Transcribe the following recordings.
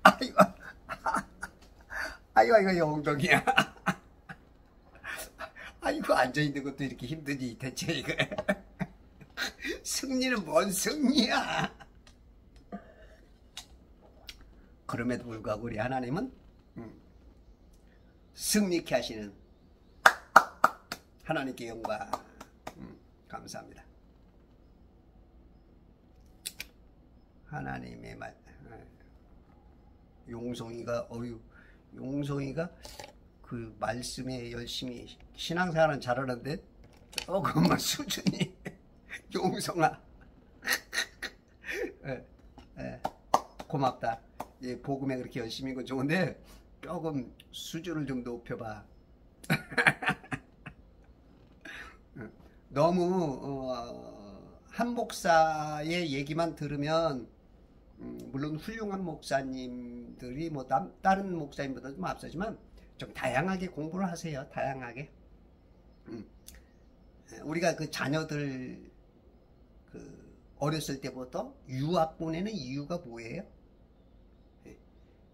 아이고, 아이고, 이거 영동이야. 아이고, 앉아있는 것도 이렇게 힘드니, 대체 이거. 승리는 뭔 승리야? 그럼에도 불구하고 우리 하나님은 승리케 하시는 하나님께 영광. 감사합니다. 하나님의 말. 용송이가 그 말씀에 열심히 신앙생활은 잘하는데 조금만 수준이 용송아. 고맙다. 예, 복음에 그렇게 열심히 건 좋은데 조금 수준을 좀 높여봐. 너무 한 목사의 얘기만 들으면 물론 훌륭한 목사님들이 뭐 다른 목사님보다 좀 앞서지만 좀 다양하게 공부를 하세요. 다양하게. 우리가 그 자녀들 그 어렸을 때부터 유학 보내는 이유가 뭐예요?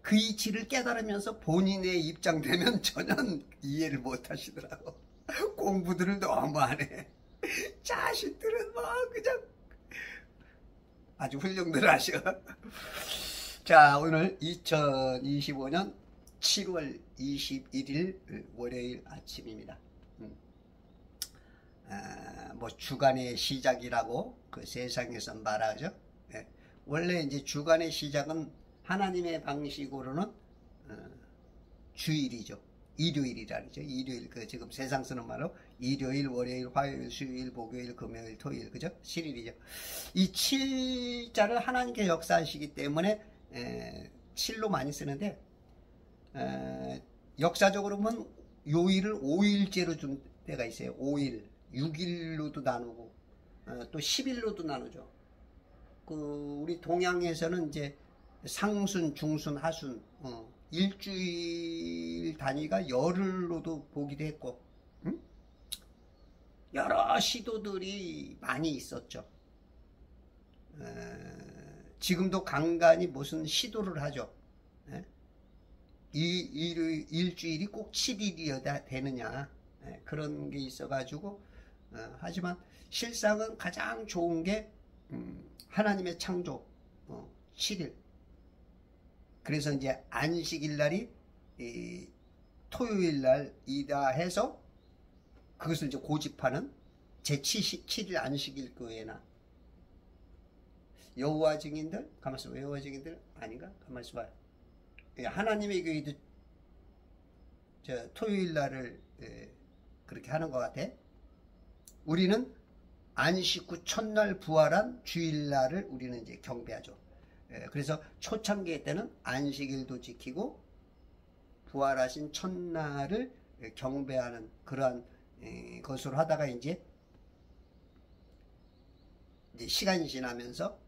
그 이치를 깨달으면서 본인의 입장 되면 전혀 이해를 못 하시더라고. 공부들을 너무 안 해. 자식들은 뭐 그냥 아주 훌륭들 하셔. 자, 오늘 2025년 7월 21일 월요일 아침입니다. 뭐 주간의 시작이라고 그 세상에서 말하죠. 네. 원래 이제 주간의 시작은 하나님의 방식으로는 주일이죠. 일요일이라죠. 일요일, 그 지금 세상 쓰는 말로 일요일, 월요일, 화요일, 수요일, 목요일, 금요일, 토요일, 그죠? 7일이죠. 이 7자를 하나님께 역사하시기 때문에 7로 많이 쓰는데 역사적으로 보면 요일을 5일째로 준 때가 있어요. 5일, 6일로도 나누고 또 10일로도 나누죠. 그 우리 동양에서는 이제 상순, 중순, 하순 일주일 단위가 열흘로도 보기도 했고 여러 시도들이 많이 있었죠. 지금도 간간히 무슨 시도를 하죠. 일주일이 꼭 7일이어야 되느냐 그런 게 있어가지고 하지만 실상은 가장 좋은 게 하나님의 창조 7일. 그래서 이제 안식일 날이 토요일 날이다 해서 그것을 이제 고집하는 제7일 안식일 교회나 여호와 증인들 가만있어 봐. 여호와 증인들 아닌가? 가만있어 봐요. 하나님의 교회도 저 토요일 날을 그렇게 하는 것 같아. 우리는 안식 후 첫날 부활한 주일날을 우리는 이제 경배하죠. 그래서 초창기 때는 안식일도 지키고 부활하신 첫날을 경배하는 그러한 것으로 하다가 이제 시간이 지나면서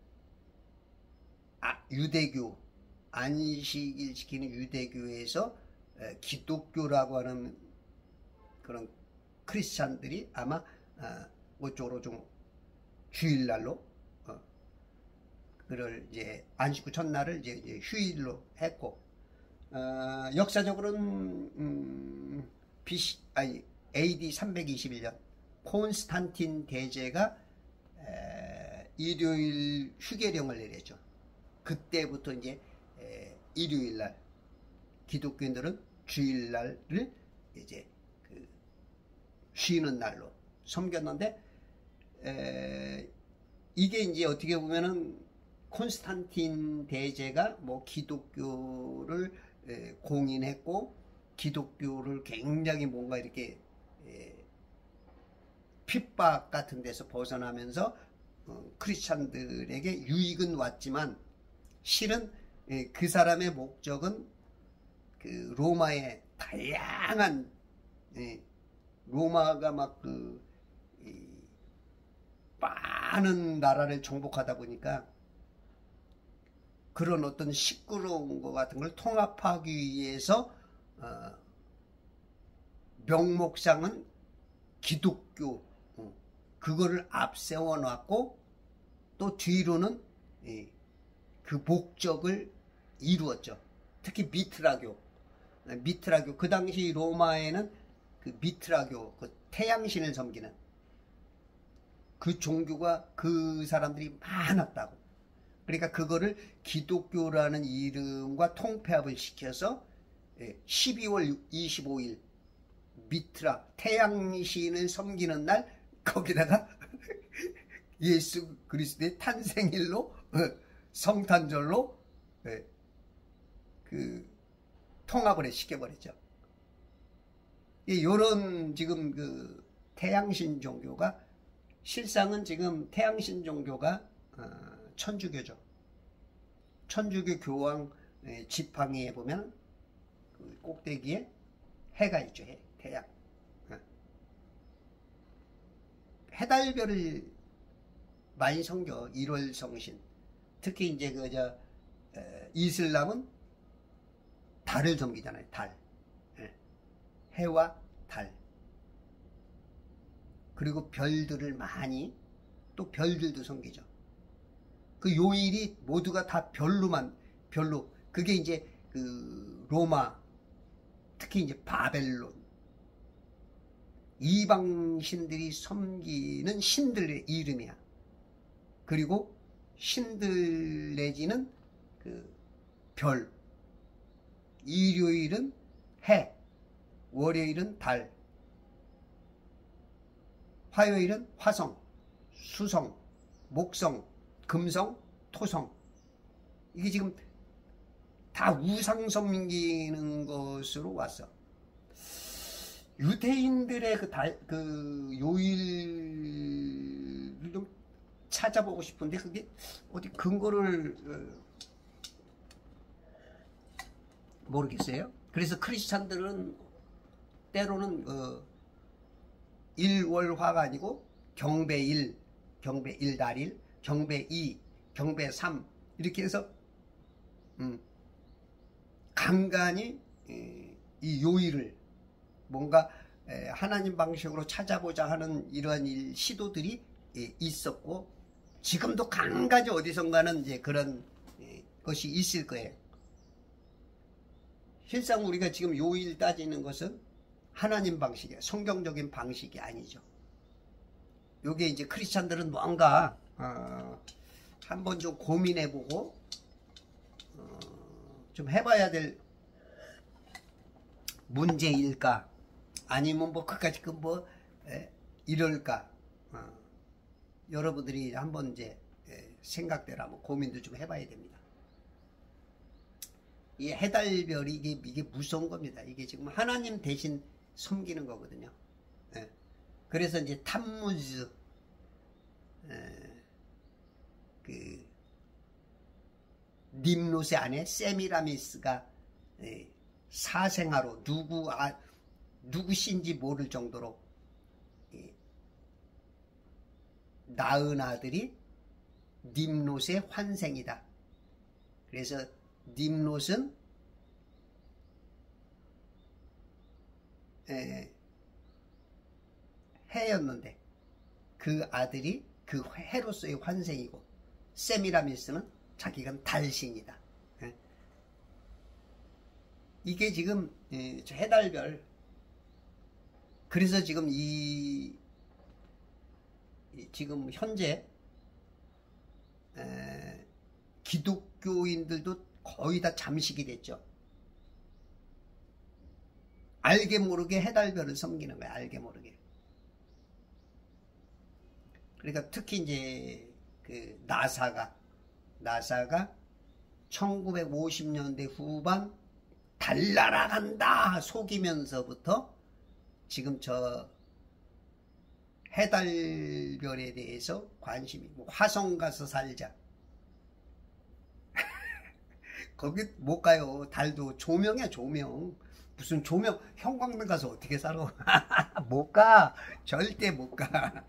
유대교 안식일 지키는 유대교에서 기독교라고 하는 그런 크리스찬들이 아마 그쪽으로 좀 주일날로 그를 이제 안식 후 첫날을 이제 휴일로 했고 역사적으로는 AD 321년 콘스탄틴 대제가 일요일 휴게령을 내렸죠. 그때부터 이제 일요일날 기독교인들은 주일날을 이제 그 쉬는 날로 섬겼는데 이게 이제 어떻게 보면은 콘스탄틴 대제가 뭐 기독교를 공인했고 기독교를 굉장히 뭔가 이렇게 핍박 같은 데서 벗어나면서 크리스찬들에게 유익은 왔지만 실은 그 사람의 목적은 그 로마의 다양한 로마가 막 그 많은 나라를 정복하다 보니까 그런 어떤 시끄러운 것 같은 걸 통합하기 위해서 명목상은 기독교 그거를 앞세워 놨고 또 뒤로는 그 목적을 이루었죠. 특히 미트라교 그 당시 로마에는 그 미트라교 그 태양신을 섬기는 그 종교가 그 사람들이 많았다고. 그러니까 그거를 기독교라는 이름과 통폐합을 시켜서 12월 25일 미트라 태양신을 섬기는 날 거기다가 예수 그리스도의 탄생일로 성탄절로 그 통합을 시켜버렸죠. 이런 지금 그 태양신 종교가 실상은 지금 태양신 종교가 천주교죠. 천주교 교황 지팡이에 보면 그 꼭대기에 해가 있죠. 태양. 해달별을 많이 섬겨. 1월 성신. 특히 이제 이슬람은 달을 섬기잖아요. 달. 해와 달. 그리고 별들을 많이, 또 별들도 섬기죠. 그 요일이 모두가 다 별로. 그게 이제 그 로마, 특히 이제 바벨론, 이방신들이 섬기는 신들의 이름이야. 그리고 신들 내지는 그 별, 일요일은 해, 월요일은 달, 화요일은 화성, 수성, 목성, 금성, 토성. 이게 지금 다 우상 섬기는 것으로 왔어. 유대인들의 그 요일을 좀 찾아보고 싶은데 그게 어디 근거를 모르겠어요. 그래서 크리스찬들은 때로는 1월화가 아니고 경배1, 경배1 달일, 경배2, 경배3 이렇게 해서 간간히 이 요일을 뭔가 하나님 방식으로 찾아보자 하는 이러한 시도들이 있었고, 지금도 간간히 어디선가는 이제 그런 것이 있을 거예요. 실상 우리가 지금 요일 따지는 것은 하나님 방식이에요. 성경적인 방식이 아니죠. 요게 이제 크리스찬들은 뭔가 한번 좀 고민해보고 좀 해봐야 될 문제일까? 아니면 뭐 그까짓 이럴까? 여러분들이 한번 이제 생각대로 한번 고민도 좀 해봐야 됩니다. 이 해달별이 이게 무서운 겁니다. 이게 지금 하나님 대신 섬기는 거거든요. 그래서 이제 탐무즈, 그 님노세 안에 세미라미스가 사생아로 누구신지 모를 정도로 낳은 아들이 님롯의 환생이다. 그래서 님롯은 해였는데 그 아들이 그 해로서의 환생이고, 세미라미스는 자기가 달신이다. 이게 지금 해달별. 그래서 지금 지금 현재 기독교인들도 거의 다 잠식이 됐죠. 알게 모르게 해달별을 섬기는 거야. 알게 모르게. 그러니까 특히 이제 그 나사가 1950년대 후반 달 날아간다 속이면서부터 지금 저 해달별에 대해서 관심이, 뭐 화성 가서 살자. 거기 못 가요. 달도 조명이야, 조명. 무슨 조명, 형광등 가서 어떻게 살아? 못 가. 절대 못 가.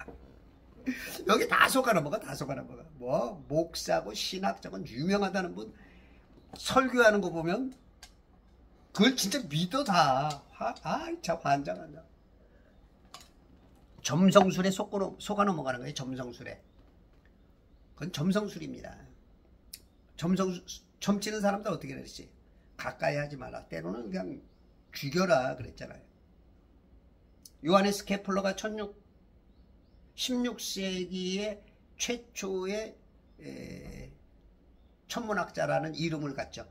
여기 다 속아넘어가, 다 속아넘어가. 뭐 목사고 신학자고 유명하다는 분 설교하는 거 보면 그걸 진짜 믿어 다. 참 환장한다. 점성술에 속아 넘어가는 거예요. 점성술에. 그건 점성술입니다. 점치는 사람들 어떻게 그랬지? 가까이 하지 마라. 때로는 그냥 죽여라 그랬잖아요. 요하네스 케플러가 16세기의 최초의 천문학자라는 이름을 갖죠.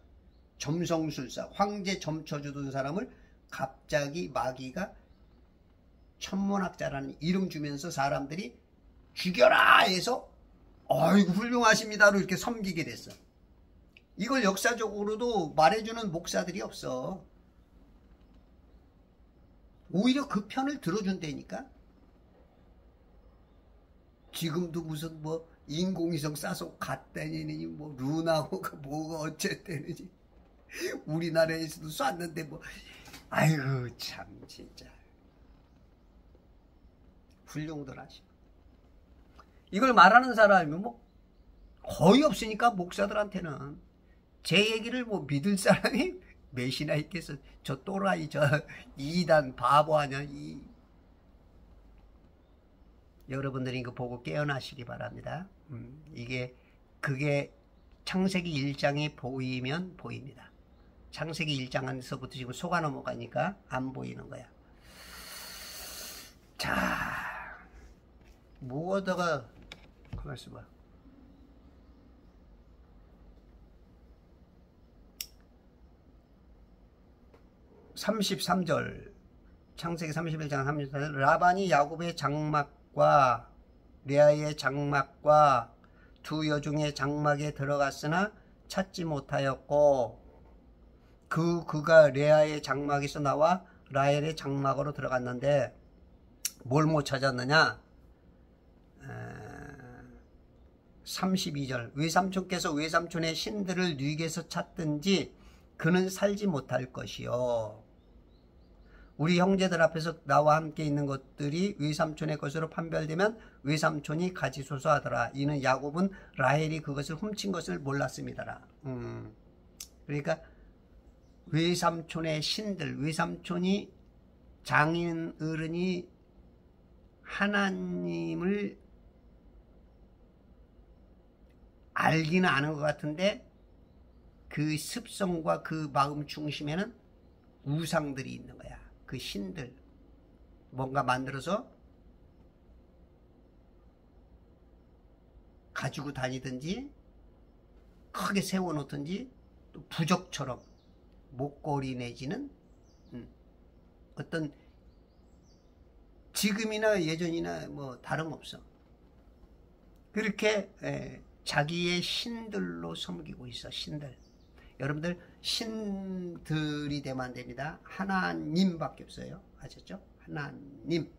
점성술사, 황제 점쳐주던 사람을 갑자기 마귀가 천문학자라는 이름 주면서 사람들이 죽여라 해서 아이고 훌륭하십니다로 이렇게 섬기게 됐어. 이걸 역사적으로도 말해주는 목사들이 없어. 오히려 그 편을 들어준다니까. 지금도 무슨 뭐 인공위성 쏴서 갔다니니 뭐 루나호가 뭐가 어쨌다느니 우리나라에서도 쐈는데 뭐 아이고 참 진짜 훌륭들 하시고. 이걸 말하는 사람이 뭐 거의 없으니까 목사들한테는 제 얘기를 뭐 믿을 사람이 몇이나 있겠어. 저 또라이 저 이단 바보 아냐. 여러분들이 이거 보고 깨어나시기 바랍니다. 그게 창세기 1장이 보이면 보입니다. 창세기 1장 안에서부터 지금 속아 넘어가니까 안 보이는 거야. 자, 뭐하다가 가만 있어봐. (33절) 창세기 31장 33절 라반이 야곱의 장막과 레아의 장막과 두 여종의 장막에 들어갔으나 찾지 못하였고 그가 레아의 장막에서 나와 라헬의 장막으로 들어갔는데 뭘 못 찾았느냐. 32절 외삼촌께서 외삼촌의 신들을 뉘게서 찾든지 그는 살지 못할 것이요. 우리 형제들 앞에서 나와 함께 있는 것들이 외삼촌의 것으로 판별되면 외삼촌이 가지소서 하더라. 이는 야곱은 라헬이 그것을 훔친 것을 몰랐습니다라. 그러니까 외삼촌의 신들, 외삼촌이 장인 어른이 하나님을 알기는 아는 것 같은데 그 습성과 그 마음 중심에는 우상들이 있는 거야. 그 신들 뭔가 만들어서 가지고 다니든지 크게 세워놓든지 또 부적처럼 목걸이 내지는 어떤 지금이나 예전이나 뭐 다름없어. 그렇게 자기의 신들로 섬기고 있어. 신들. 여러분들 신들이 되면 안 됩니다. 하나님밖에 없어요. 아셨죠? 하나님.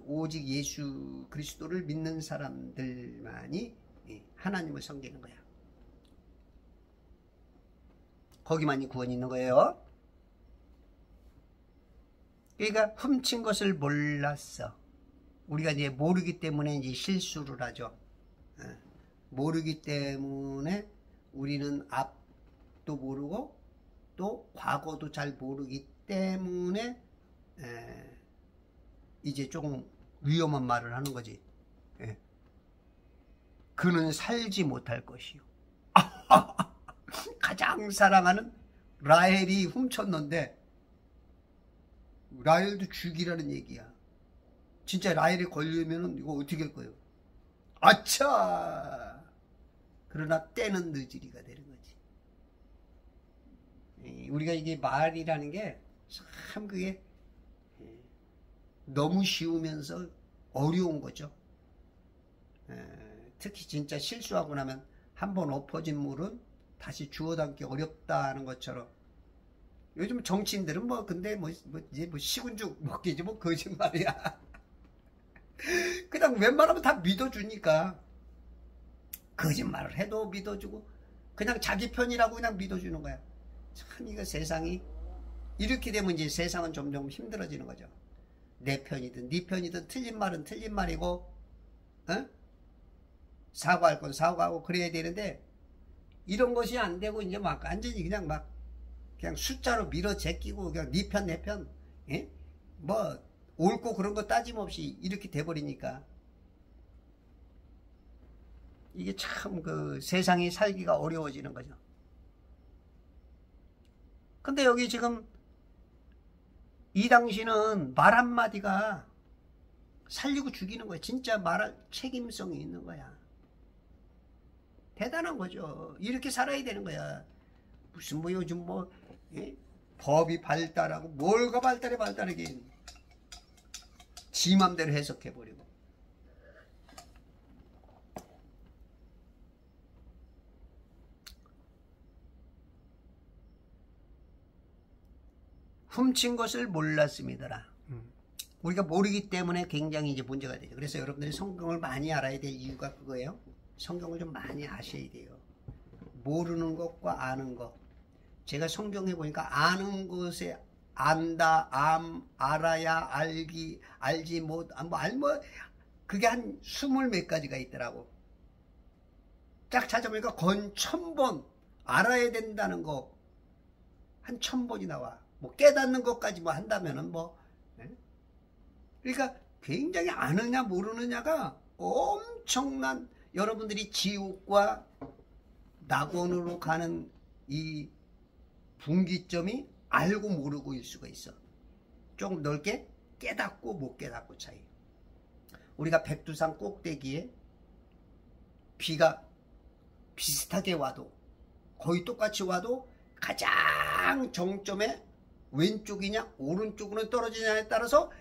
오직 예수 그리스도를 믿는 사람들만이 하나님을 섬기는 거야. 거기만이 구원이 있는 거예요. 그러니까 훔친 것을 몰랐어. 우리가 이제 모르기 때문에 이제 실수를 하죠. 모르기 때문에 우리는 앞도 모르고 또 과거도 잘 모르기 때문에 이제 조금 위험한 말을 하는 거지. 그는 살지 못할 것이요. 가장 사랑하는 라헬이 훔쳤는데 라헬도 죽이라는 얘기야. 진짜 라헬이 걸리면 이거 어떻게 할 거예요? 아차! 그러나 때는 늦으리가 되는 거지. 우리가 이게 말이라는 게 참 그게 너무 쉬우면서 어려운 거죠. 특히 진짜 실수하고 나면 한번 엎어진 물은 다시 주워 담기 어렵다는 것처럼 요즘 정치인들은 뭐 근데 이제 시군죽 먹기지 뭐 거짓말이야. 그냥 웬만하면 다 믿어주니까 거짓말을 해도 믿어주고 그냥 자기 편이라고 그냥 믿어주는 거야. 참 이거 세상이 이렇게 되면 이제 세상은 점점 힘들어지는 거죠. 내 편이든 네 편이든 틀린 말은 틀린 말이고 사과할 건 사과하고 그래야 되는데 이런 것이 안 되고 이제 막 완전히 그냥 숫자로 밀어 제끼고 그냥 네 편 내 편 뭐 옳고 그런 거 따짐없이 이렇게 돼버리니까 이게 참 그 세상이 살기가 어려워지는 거죠. 근데 여기 지금 이 당시는 말 한마디가 살리고 죽이는 거야. 진짜 말할 책임성이 있는 거야. 대단한 거죠. 이렇게 살아야 되는 거야. 무슨 뭐 요즘 뭐 법이 발달하고 뭘가 발달하긴 지 맘대로 해석해버리고. 훔친 것을 몰랐음이더라. 우리가 모르기 때문에 굉장히 이제 문제가 되죠. 그래서 여러분들이 성경을 많이 알아야 될 이유가 그거예요. 성경을 좀 많이 아셔야 돼요. 모르는 것과 아는 것. 제가 성경에 보니까 아는 것에 안다, 알아야, 알지, 그게 한 20몇 가지가 있더라고. 쫙 찾아보니까 건 1000번 알아야 된다는 거 한 1000번이 나와. 뭐 깨닫는 것까지 뭐 한다면은 뭐. 그러니까 굉장히 아느냐 모르느냐가 엄청난, 여러분들이 지옥과 낙원으로 가는 이 분기점이 알고 모르고일 수가 있어. 조금 넓게 깨닫고 못 깨닫고 차이. 우리가 백두산 꼭대기에 비가 비슷하게 와도, 거의 똑같이 와도 가장 정점에 왼쪽이냐 오른쪽으로 떨어지냐에 따라서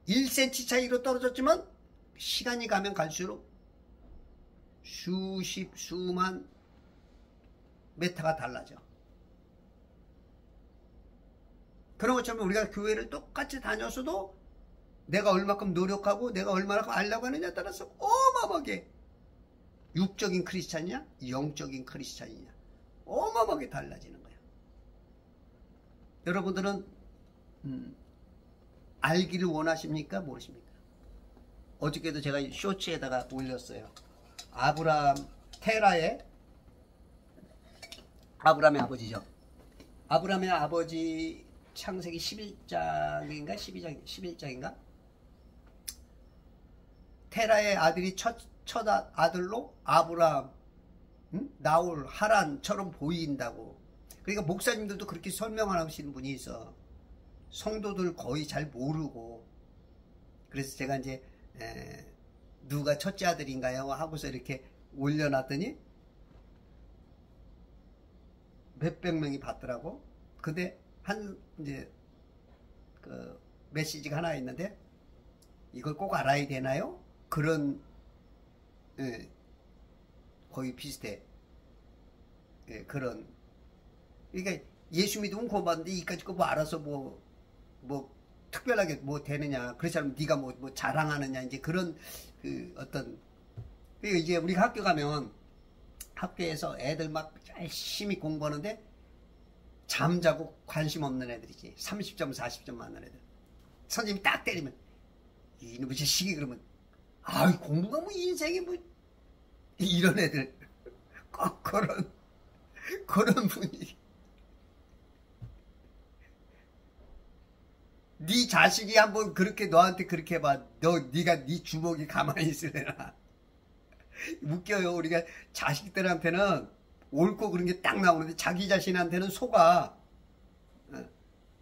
1cm 차이로 떨어졌지만 시간이 가면 갈수록 수만 메타가 달라져. 그런 것처럼 우리가 교회를 똑같이 다녔어도 내가 얼마큼 노력하고 내가 얼마나 알려고 하느냐에 따라서 어마어마하게 육적인 크리스찬이냐 영적인 크리스찬이냐 어마어마하게 달라지는 거야. 여러분들은 알기를 원하십니까? 모르십니까? 어저께도 제가 쇼츠에다가 올렸어요. 테라의 아브라함의 아버지죠. 아브라함의 아버지 창세기 11장인가 11장인가? 테라의 아들이 첫 아들로 아브라함, 나홀, 하란처럼 보인다고. 그러니까 목사님들도 그렇게 설명하시는 분이 있어. 성도들 거의 잘 모르고. 그래서 제가 이제 누가 첫째 아들인가요? 하고서 이렇게 올려놨더니 몇백 명이 봤더라고. 근데 이제 그 메시지가 하나 있는데 이걸 꼭 알아야 되나요? 그런 거의 비슷해. 그런. 그러니까 예수 믿으면 구원받는데 이까짓 거 뭐 알아서 뭐 특별하게 뭐 되느냐. 그렇지 않으면 네가 뭐 자랑하느냐. 이제 그런 어떤. 그러니까 이제 우리가 학교 가면 학교에서 애들 막 열심히 공부하는데 잠자고 관심 없는 애들이지. 30점 40점 맞는 애들. 선생님이 딱 때리면 이놈의 자식이 그러면 공부가 뭐 인생이 뭐 이런 애들 꼭 그런 분위기. 네 자식이 한번 그렇게 너한테 그렇게 해봐. 네가 네 주먹이 가만히 있으려나. 웃겨요. 우리가 자식들한테는 옳고 그런 게 딱 나오는데 자기 자신한테는 속아.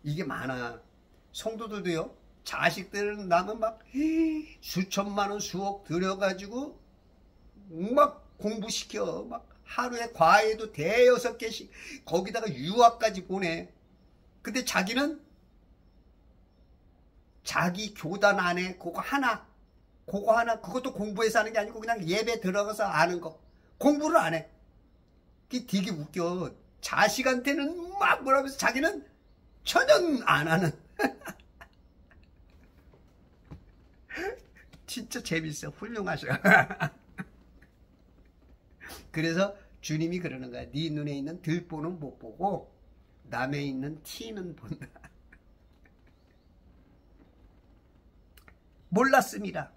이게 많아. 성도들도요. 자식들은 나는 막 수천만 원 수억 들여가지고 막 공부시켜. 막 하루에 과외도 대여섯 개씩 거기다가 유학까지 보내. 근데 자기는 자기 교단 안에 그거 하나 그것도 공부해서 하는 게 아니고 그냥 예배 들어가서 아는 거 공부를 안 해. 그게 되게 웃겨. 자식한테는 막 뭐라면서 자기는 전혀 안 하는. 진짜 재밌어. 훌륭하셔. 그래서 주님이 그러는 거야. 네 눈에 있는 들보는 못 보고 남에 있는 티는 본다. 몰랐습니다.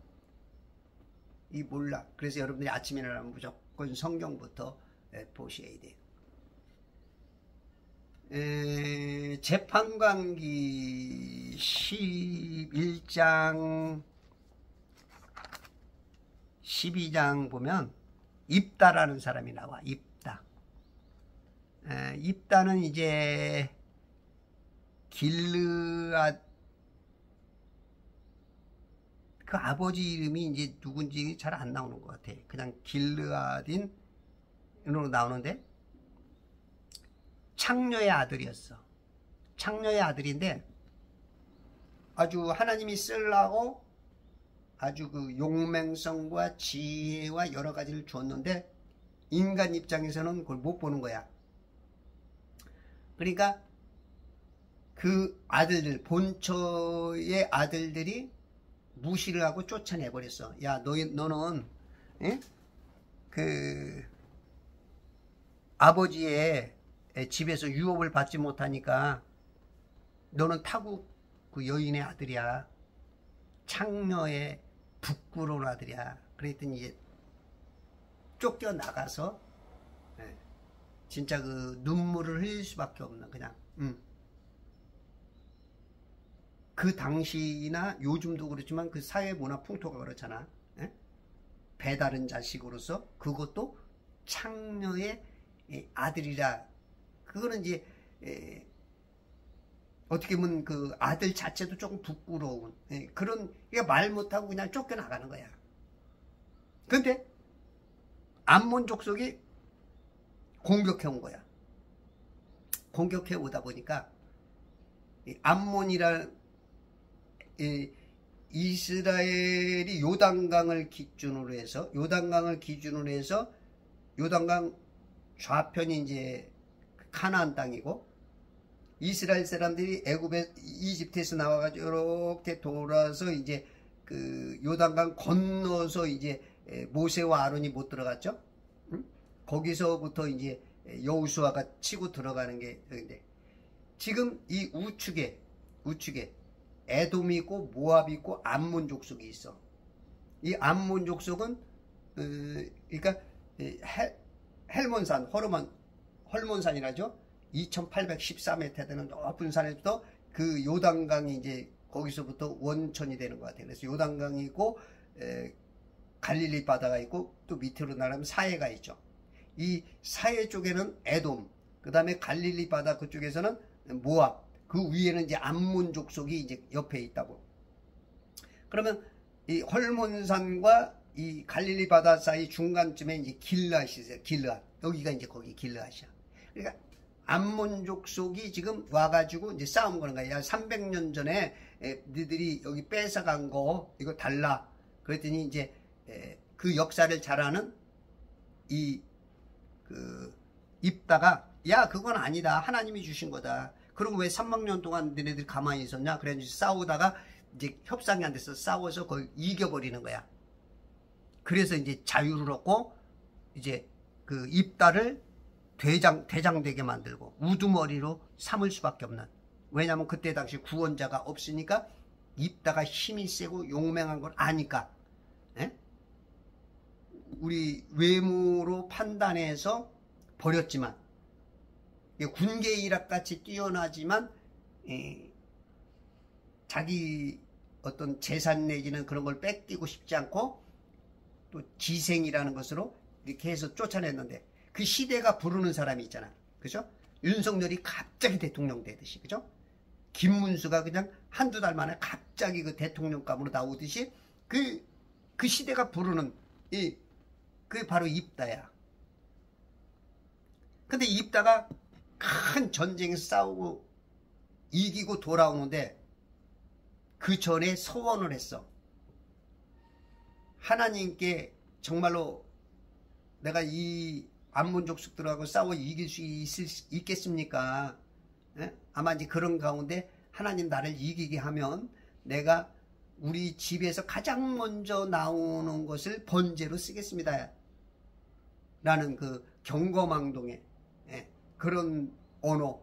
이 몰라. 그래서 여러분들이 아침에 일어나면 무조건 성경부터 보셔야 돼요. 재판관기 11장 12장 보면 입다라는 사람이 나와. 입다. 입다는 이제 길르앗 그 아버지 이름이 이제 누군지 잘 안 나오는 것 같아. 그냥 길르앗인으로 나오는데 창녀의 아들이었어. 창녀의 아들인데 아주 하나님이 쓰려고 아주 그 용맹성과 지혜와 여러 가지를 줬는데 인간 입장에서는 그걸 못 보는 거야. 그러니까 그 아들들, 본처의 아들들이 무시를 하고 쫓아내버렸어. 야, 너는 에? 그 아버지의 집에서 유업을 받지 못하니까 너는 타국 그 여인의 아들이야. 창녀의 부끄러운 아들이야. 그랬더니 이제 쫓겨나가서 진짜 그 눈물을 흘릴 수밖에 없는 그냥 그 당시나 요즘도 그렇지만 그 사회 문화 풍토가 그렇잖아. 배다른 자식으로서 그것도 창녀의 아들이라. 그거는 이제 어떻게 보면 그 아들 자체도 조금 부끄러운 그런 말 못하고 그냥 쫓겨나가는 거야. 근데 암몬 족속이 공격해 온 거야. 공격해 오다 보니까 암몬이란 이스라엘이 요단강을 기준으로 해서 요단강 좌편이 이제 가나안 땅이고 이스라엘 사람들이 이집트에서 나와가지고 이렇게 돌아서 이제 그 요단강 건너서 이제 모세와 아론이 못 들어갔죠. 응? 거기서부터 이제 여호수아가 치고 들어가는 게 지금 이 우측에 에돔이 있고 모압이 있고 암몬 족속이 있어. 이 암몬 족속은 그러니까 헬몬산 헐몬산이라죠. 2814m 되는 높은 산에부터 그 요단강이 이제 거기서부터 원천이 되는 것 같아요. 그래서 요단강이 있고 갈릴리 바다가 있고 또 밑으로 나가면 사해가 있죠. 이 사해 쪽에는 에돔, 그 다음에 갈릴리 바다 그쪽에서는 모압, 그 위에는 이제 암몬 족속이 이제 옆에 있다고. 그러면 이 헐몬산과 이 갈릴리 바다 사이 중간쯤에 이제 길르앗이 있어요. 길르앗. 여기가 이제 거기 길르앗이야. 그러니까 암몬 족속이 지금 와가지고 이제 싸움 거는 거야. 야, 300년 전에 너희들이 여기 뺏어간 거 이거 달라. 그랬더니 이제 그 역사를 잘 아는 입다가 야, 그건 아니다. 하나님이 주신 거다. 그리고 왜 300년 동안 너네들 가만히 있었냐? 그래서 싸우다가 이제 협상이 안 돼서 싸워서 거의 이겨버리는 거야. 그래서 이제 자유를 얻고 이제 그 입다를 대장되게 만들고 우두머리로 삼을 수밖에 없는. 왜냐하면 그때 당시 구원자가 없으니까 입다가 힘이 세고 용맹한 걸 아니까. 우리 외모로 판단해서 버렸지만 군계 일학같이 뛰어나지만 자기 어떤 재산 내지는 그런 걸 뺏기고 싶지 않고 또 기생이라는 것으로 이렇게 해서 쫓아냈는데 그 시대가 부르는 사람이 있잖아. 그죠? 윤석열이 갑자기 대통령 되듯이. 그죠? 김문수가 그냥 한두 달 만에 갑자기 그 대통령감으로 나오듯이 그 시대가 부르는 그게 바로 입다야. 근데 입다가 큰 전쟁에서 싸우고 이기고 돌아오는데 그 전에 소원을 했어. 하나님께 정말로 내가 이 암몬 족속들하고 싸워 이길 수 있겠습니까? 아마 이제 그런 가운데 하나님 나를 이기게 하면 내가 우리 집에서 가장 먼저 나오는 것을 번제로 쓰겠습니다. 라는 그 경거망동의 그런 언어,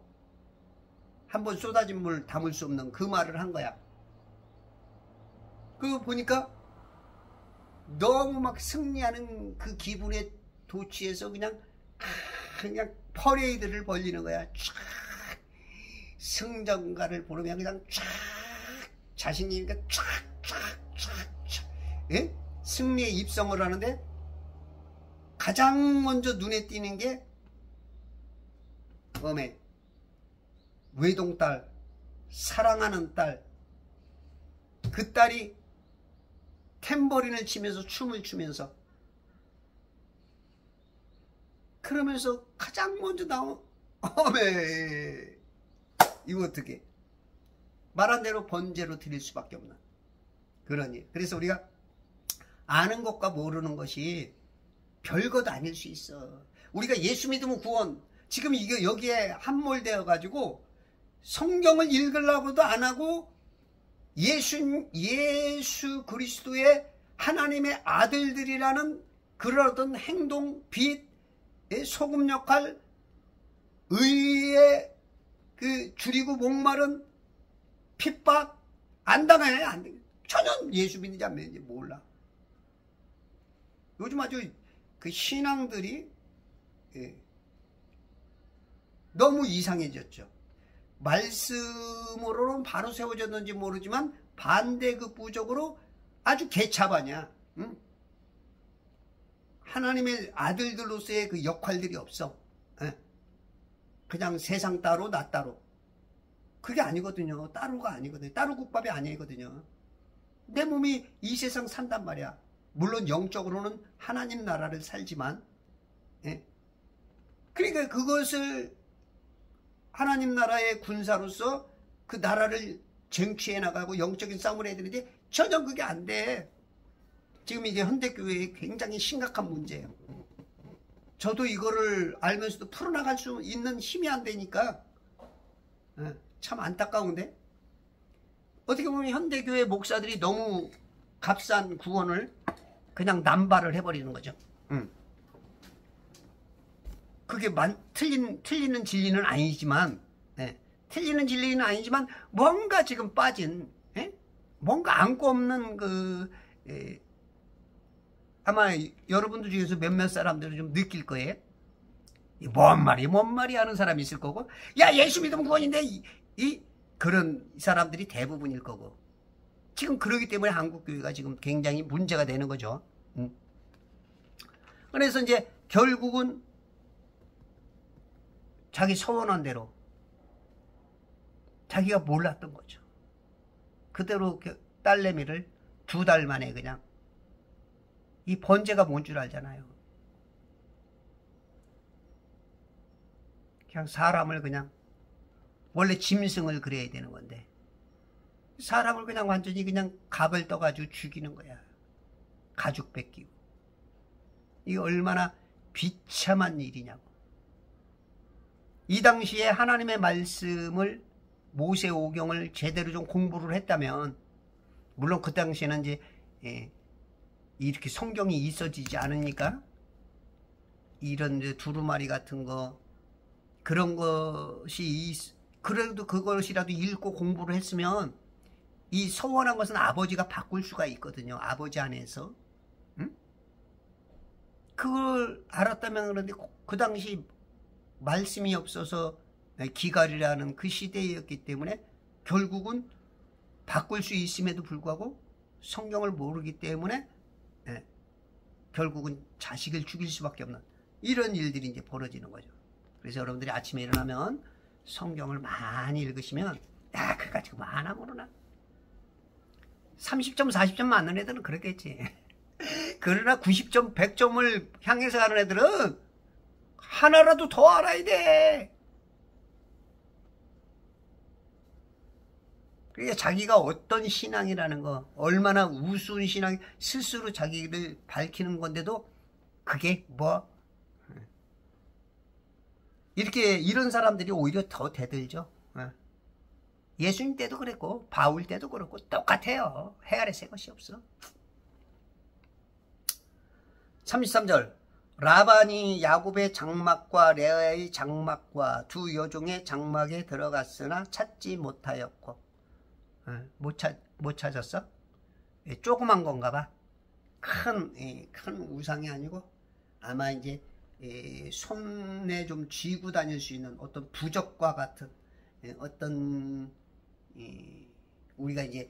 한번 쏟아진 물 담을 수 없는 그 말을 한 거야. 그거 보니까 너무 막 승리하는 그 기분에 도취해서 그냥 퍼레이드를 벌리는 거야. 쫙 승전가를 부르면 그냥 쫙 자신이니까 쫙 승리에 입성을 하는데 가장 먼저 눈에 띄는 게 외동딸, 사랑하는 딸, 그 딸이 탬버린을 치면서 춤을 추면서, 그러면서 가장 먼저 나온 이거 어떻게 말한 대로 번제로 드릴 수밖에 없는 그런 일. 그래서 우리가 아는 것과 모르는 것이 별것 아닐 수 있어. 우리가 예수 믿으면 구원, 지금 이게 여기에 함몰되어 가지고 성경을 읽으려고도 안 하고 예수 그리스도의 하나님의 아들들이라는 그런 어떤 행동, 빛, 소금 역할, 의의 그 줄이고 목마른 핍박 안 당해. 안 돼. 전혀 예수 믿는지 안 믿는지 몰라. 요즘 아주 그 신앙들이 너무 이상해졌죠. 말씀으로는 바로 세워졌는지 모르지만 반대급부적으로 아주 개차반이야. 응? 하나님의 아들들로서의 그 역할들이 없어. 그냥 세상 따로 나 따로. 그게 아니거든요. 따로가 아니거든요. 따로 국밥이 아니거든요. 내 몸이 이 세상 산단 말이야. 물론 영적으로는 하나님 나라를 살지만, 그러니까 그것을 하나님 나라의 군사로서 그 나라를 쟁취해 나가고 영적인 싸움을 해야 되는데 전혀 그게 안 돼. 지금 이게 현대교회의 굉장히 심각한 문제예요. 저도 이거를 알면서도 풀어나갈 수 있는 힘이 안 되니까 참 안타까운데, 어떻게 보면 현대교회 목사들이 너무 값싼 구원을 그냥 남발을 해버리는 거죠. 그게 틀리는 진리는 아니지만, 틀리는 진리는 아니지만 뭔가 지금 빠진, 뭔가 안고 없는 아마 여러분들 중에서 몇몇 사람들은 좀 느낄 거예요. 뭔 말이 하는 사람이 있을 거고, 야 예수 믿으면 구원인데 그런 사람들이 대부분일 거고, 지금 그러기 때문에 한국교회가 지금 굉장히 문제가 되는 거죠. 그래서 이제 결국은 자기 서원한 대로 자기가 몰랐던 거죠. 그대로 딸내미를 2달 만에 그냥, 이 번제가 뭔 줄 알잖아요. 그냥 사람을 그냥, 원래 짐승을 그려야 되는 건데 사람을 그냥 완전히 그냥 각을 떠가지고 죽이는 거야. 가죽 뺏기고. 이게 얼마나 비참한 일이냐고. 이 당시에 하나님의 말씀을, 모세오경을 제대로 좀 공부를 했다면, 물론 그 당시에는 이제 이렇게 성경이 있어지지 않으니까 이런 이제 두루마리 같은 거, 그런 것이 그래도 그것이라도 읽고 공부를 했으면 이 서원한 것은 아버지가 바꿀 수가 있거든요. 아버지 안에서. 응? 그걸 알았다면. 그런데 그 당시 말씀이 없어서 기갈이라는 그 시대였기 때문에 결국은 바꿀 수 있음에도 불구하고 성경을 모르기 때문에 결국은 자식을 죽일 수밖에 없는 이런 일들이 이제 벌어지는 거죠. 그래서 여러분들이 아침에 일어나면 성경을 많이 읽으시면, 야, 그거 가지고 많아 모르나? 30점, 40점 맞는 애들은 그렇겠지. 그러나 90점, 100점을 향해서 가는 애들은 하나라도 더 알아야 돼. 그러니까 자기가 어떤 신앙이라는 거, 얼마나 우스운 신앙, 스스로 자기를 밝히는 건데도 그게 이렇게 이런 사람들이 오히려 더 대들죠. 예수님 때도 그랬고 바울 때도 그렇고 똑같아요. 헤아려 새 것이 없어. 33절, 라반이 야곱의 장막과 레아의 장막과 두 여종의 장막에 들어갔으나 찾지 못하였고. 못 찾았어? 조그만 건가 봐. 큰 우상이 아니고 아마 이제 손에 좀 쥐고 다닐 수 있는 어떤 부적과 같은 어떤 우리가 이제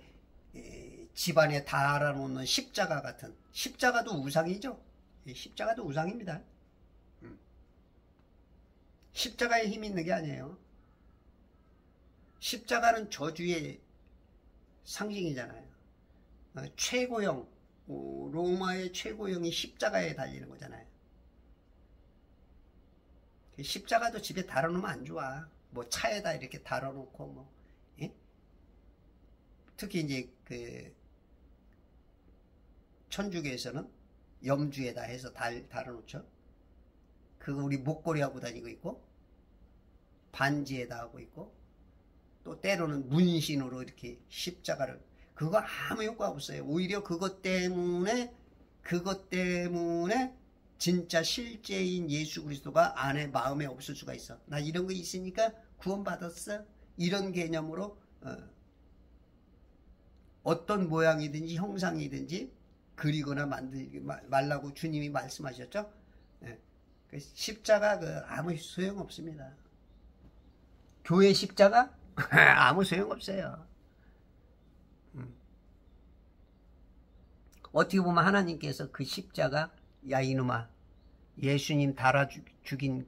집안에 달아놓는 십자가 같은, 십자가도 우상이죠. 십자가도 우상입니다. 십자가에 힘이 있는 게 아니에요. 십자가는 저주의 상징이잖아요. 최고형, 로마의 최고형이 십자가에 달리는 거잖아요. 십자가도 집에 달아놓으면 안 좋아. 뭐 차에다 이렇게 달아놓고 뭐, 예? 특히 이제 그 천주교에서는 염주에다 해서 달아놓죠. 그거 우리 목걸이 하고 다니고 있고, 반지에다 하고 있고, 또 때로는 문신으로 이렇게 십자가를, 그거 아무 효과 없어요. 오히려 그것 때문에 진짜 실제인 예수 그리스도가 안에 마음에 없을 수가 있어. 나 이런 거 있으니까 구원받았어. 이런 개념으로 어떤 모양이든지 형상이든지 그리거나 만들지 말라고 주님이 말씀하셨죠. 그 십자가 아무 소용없습니다. 교회 십자가 아무 소용없어요. 어떻게 보면 하나님께서 그 십자가, 야 이놈아, 예수님 달아 죽인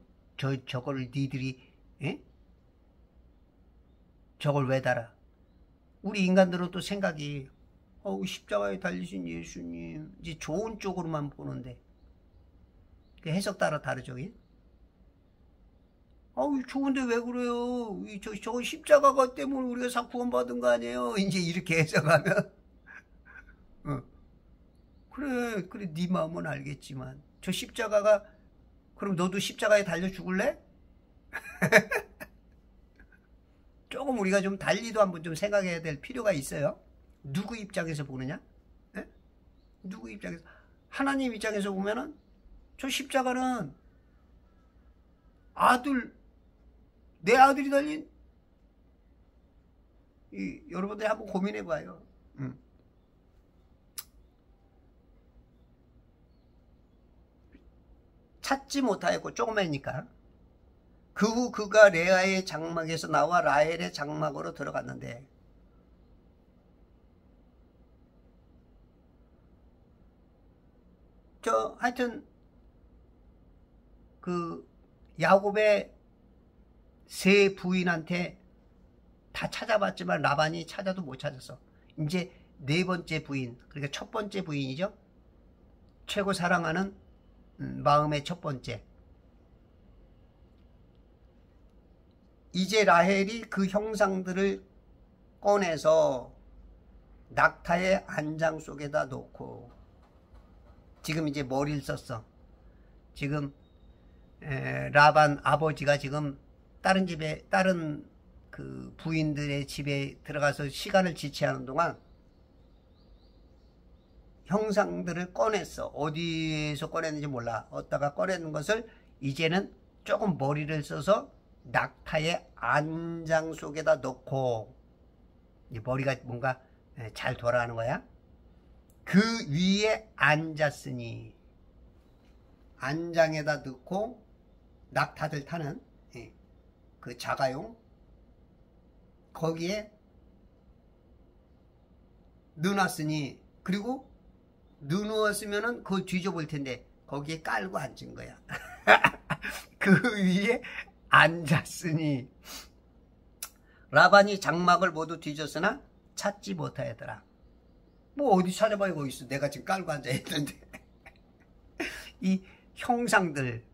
저거를 니들이 저걸 왜 달아? 우리 인간들은 또 생각이 십자가에 달리신 예수님 이제 좋은 쪽으로만 보는데 그 해석 따라 다르죠. 좋은데 왜 그래요? 저거 십자가가 때문에 우리가 구원받은 거 아니에요? 이제 이렇게 해석하면 그래 네 마음은 알겠지만 저 십자가가, 그럼 너도 십자가에 달려 죽을래? 조금 우리가 좀 달리도 한번 좀 생각해야 될 필요가 있어요. 누구 입장에서 보느냐? 누구 입장에서? 하나님 입장에서 보면은 저 십자가는 내 아들이 달린, 여러분들이 한번 고민해 봐요. 찾지 못하였고 조그매니까. 그 후 그가 레아의 장막에서 나와 라헬의 장막으로 들어갔는데, 하여튼 그 야곱의 세 부인한테 다 찾아봤지만 라반이 찾아도 못 찾았어. 이제 네 번째 부인, 그러니까 첫 번째 부인이죠. 최고 사랑하는 마음의 첫 번째. 이제 라헬이 그 형상들을 꺼내서 낙타의 안장 속에다 놓고, 지금 이제 머리를 썼어. 지금 라반 아버지가 지금 다른 그 부인들의 집에 들어가서 시간을 지체하는 동안 형상들을 꺼냈어. 어디에서 꺼냈는지 몰라. 어디다가 꺼내는 것을 이제는 조금 머리를 써서 낙타의 안장 속에다 넣고, 머리가 뭔가 잘 돌아가는 거야. 그 위에 앉았으니, 안장에다 넣고 낙타들 타는 그 자가용, 거기에 넣어놨으니, 그리고 넣어놨으면은 그걸 뒤져볼 텐데 거기에 깔고 앉은 거야. 그 위에 앉았으니 라반이 장막을 모두 뒤졌으나 찾지 못하였더라. 뭐 어디 찾아봐야 거기 있어. 내가 지금 깔고 앉아 있는데. 이 형상들,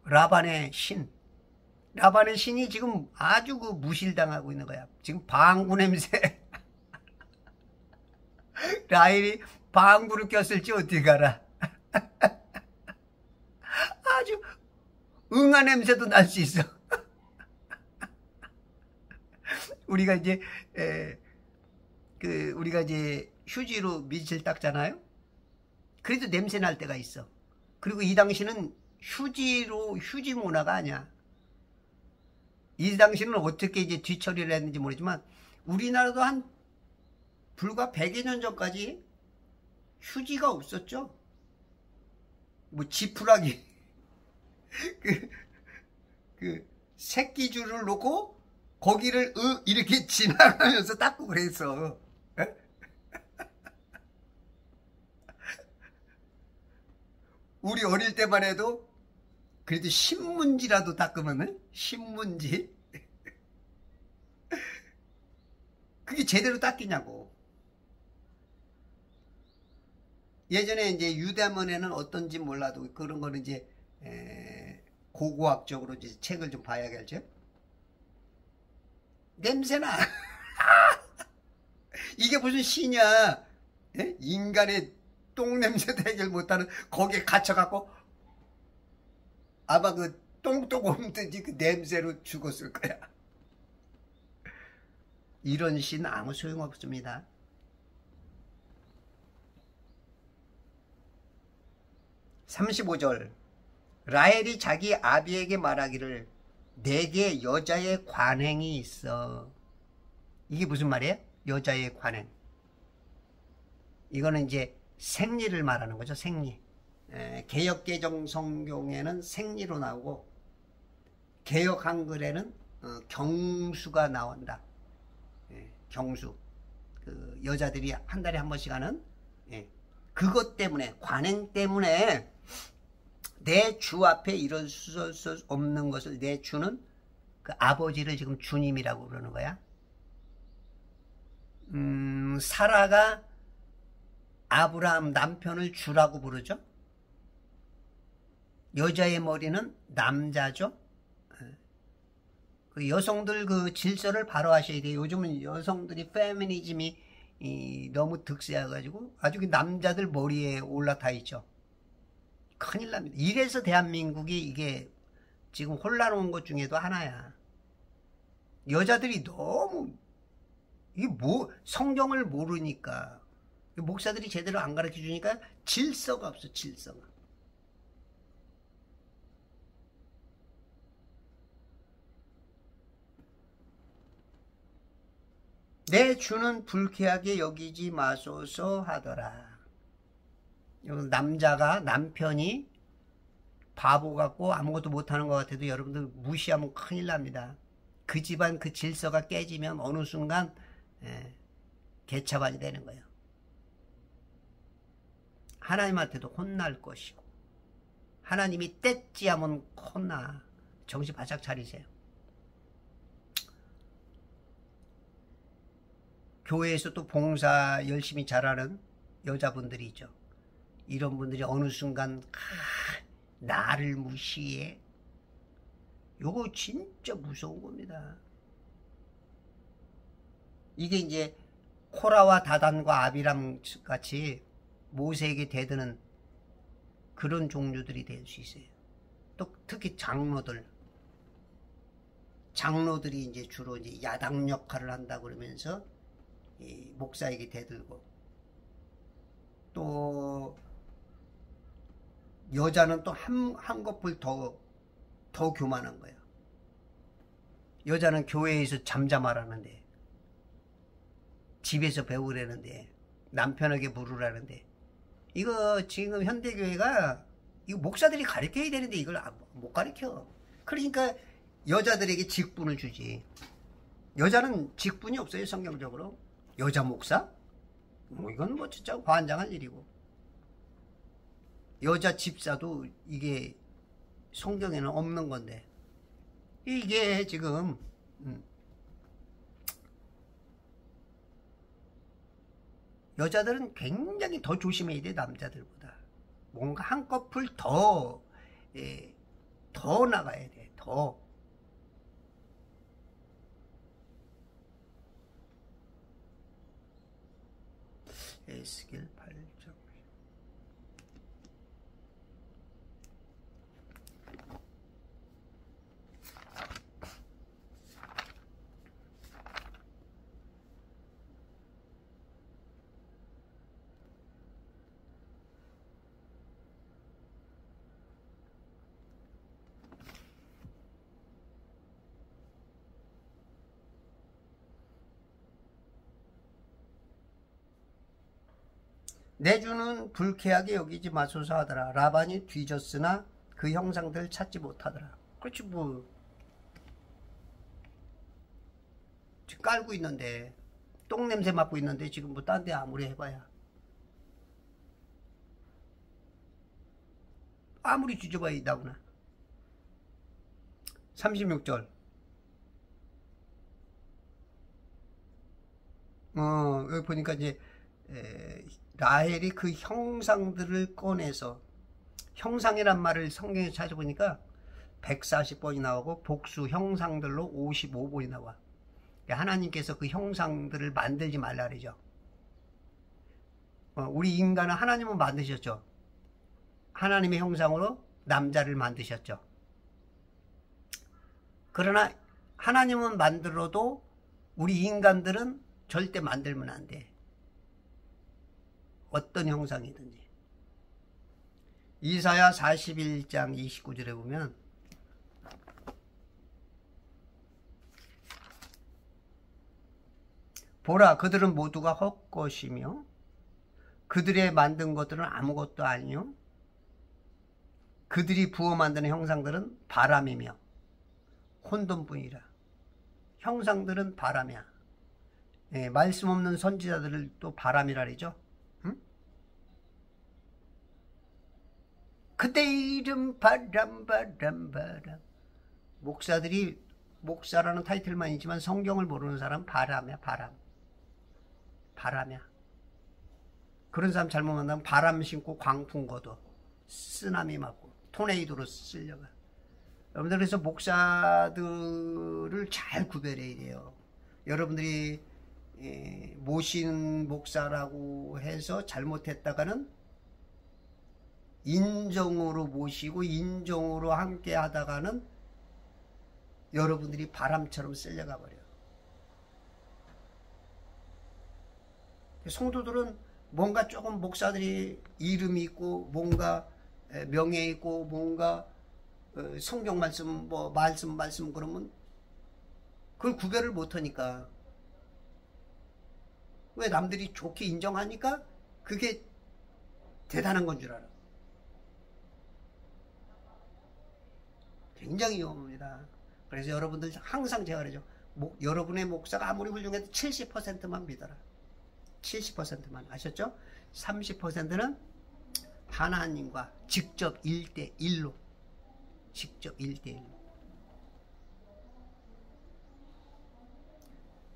라반의 신이 지금 아주 그 무실당하고 있는 거야. 지금 방구 냄새. 라헬이 방구를 꼈을지 어떻게 알아. 아주 응아 냄새도 날 수 있어. 우리가 이제 휴지로 밑을 닦잖아요. 그래도 냄새 날 때가 있어. 그리고 이 당시는 휴지 문화가 아니야. 이 당시는 어떻게 이제 뒤처리를 했는지 모르지만 우리나라도 한 불과 100여 년 전까지 휴지가 없었죠. 뭐 지푸라기 그 새끼줄을 놓고 거기를 이렇게 지나가면서 닦고 그랬어. 우리 어릴 때만 해도 그래도 신문지라도 닦으면은 신문지 그게 제대로 닦이냐고. 예전에 이제 유대문에는 어떤지 몰라도 그런 거는 이제 고고학적으로 이제 책을 좀 봐야겠죠. 냄새나. 이게 무슨 시냐? 예? 인간의 똥 냄새도 해결 못하는 거기에 갇혀갖고 아마 그 똥도 없든지 그 냄새로 죽었을 거야. 이런 시는 아무 소용없습니다. (35절) 라헬이 자기 아비에게 말하기를 내게 여자의 관행이 있어. 이게 무슨 말이에요? 여자의 관행. 이거는 이제 생리를 말하는 거죠. 생리. 개역개정 성경에는 생리로 나오고 개역 한글에는 경수가 나온다. 경수. 그 여자들이 한 달에 한 번씩 하는 그것 때문에, 관행 때문에 내 주 앞에 이럴 수 없는 것을, 내 주는 그 아버지를 지금 주님이라고 그러는 거야. 사라가 아브라함 남편을 주라고 부르죠. 여자의 머리는 남자죠. 그 여성들 그 질서를 바로 하셔야 돼요. 요즘은 여성들이 페미니즘이 너무 득세해가지고 아주 그 남자들 머리에 올라타 있죠. 큰일 납니다. 이래서 대한민국이 이게 지금 혼란한 것 중에도 하나야. 여자들이 너무 이게 뭐 성경을 모르니까, 목사들이 제대로 안 가르쳐 주니까 질서가 없어. 질서가. 내 주는 불쾌하게 여기지 마소서 하더라. 남자가, 남편이 바보 같고 아무것도 못하는 것 같아도 여러분들 무시하면 큰일 납니다. 그 집안 그 질서가 깨지면 어느 순간 개차반이 되는 거예요. 하나님한테도 혼날 것이고, 하나님이 뗐지 하면 혼나. 정신 바짝 차리세요. 교회에서 또 봉사 열심히 잘하는 여자분들이 있죠. 이런 분들이 어느 순간 나를 무시해. 요거 진짜 무서운 겁니다. 이게 이제 코라와 다단과 아비람 같이 모세에게 대드는 그런 종류들이 될 수 있어요. 또 특히 장로들이 이제 주로 이제 야당 역할을 한다 그러면서 목사에게 대들고, 또 여자는 또 한 거풀 더 교만한 거예요. 여자는 교회에서 잠잠하라는데, 집에서 배우라는데, 남편에게 물으라는데, 이거 지금 현대교회가 이거 목사들이 가르쳐야 되는데 이걸 못 가르쳐. 그러니까 여자들에게 직분을 주지. 여자는 직분이 없어요. 성경적으로. 여자 목사? 뭐 이건 뭐 진짜 환장한 일이고. 여자 집사도 이게 성경에는 없는 건데, 이게 지금 여자들은 굉장히 더 조심해야 돼. 남자들보다 뭔가 한꺼풀 더 나가야 돼. 더. 에스겔 8장. 내 주는 불쾌하게 여기지 마소서 하더라. 라반이 뒤졌으나 그 형상들 찾지 못하더라. 그렇지 뭐. 지금 깔고 있는데, 똥냄새 맡고 있는데 지금 뭐 딴 데 아무리 해봐야. 아무리 뒤져봐야 나오나. 36절. 여기 보니까 이제 라헬이 그 형상들을 꺼내서, 형상이란 말을 성경에 찾아보니까 140번이 나오고 복수 형상들로 55번이 나와. 하나님께서 그 형상들을 만들지 말라 그러죠. 우리 인간은 하나님은 만드셨죠. 하나님의 형상으로 남자를 만드셨죠. 그러나 하나님은 만들어도 우리 인간들은 절대 만들면 안 돼. 어떤 형상이든지. 이사야 41장 29절에 보면 보라, 그들은 모두가 헛것이며 그들의 만든 것들은 아무것도 아니요 그들이 부어 만드는 형상들은 바람이며 혼돈뿐이라. 형상들은 바람이야. 말씀 없는 선지자들을 또 바람이라 그러죠. 응? 그때 이름 바람. 목사들이, 목사라는 타이틀만 있지만 성경을 모르는 사람 바람이야. 바람이야. 그런 사람 잘못 만나면 바람 신고 광풍 거둬. 쓰나미 맞고 토네이도로 쓸려가. 여러분들, 그래서 목사들을 잘 구별해야 돼요. 여러분들이 모신 목사라고 해서 잘못했다가는 인정으로 모시고 인정으로 함께 하다가는 여러분들이 바람처럼 쓸려가 버려요. 성도들은 뭔가 조금 목사들이 이름이 있고 뭔가 명예 있고 뭔가 성경 말씀 말씀 그러면 그걸 구별을 못하니까, 왜 남들이 좋게 인정하니까 그게 대단한 건 줄 알아. 굉장히 위험합니다. 그래서 여러분들 항상 제가 그러죠. 여러분의 목사가 아무리 훌륭해도 70%만 믿어라. 70%만. 아셨죠? 30%는 하나님과 직접 1대1로. 직접 1대1로.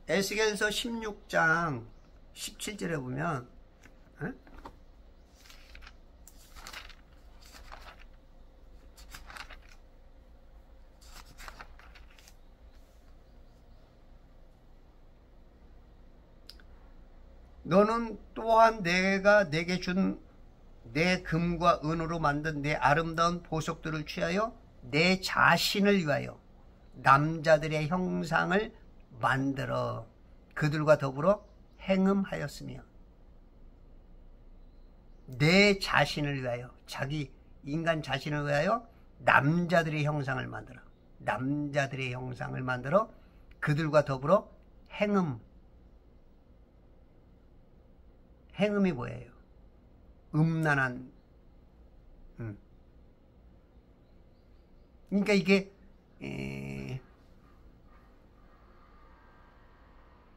에스겔서 16장 17절에 보면 너는 또한 내가 내게 준 내 금과 은으로 만든 내 아름다운 보석들을 취하여 내 자신을 위하여 남자들의 형상을 만들어 그들과 더불어 행음하였으며. 내 자신을 위하여, 자기 인간 자신을 위하여 남자들의 형상을 만들어. 남자들의 형상을 만들어 그들과 더불어 행음. 행음이 뭐예요? 음란한. 그러니까 이게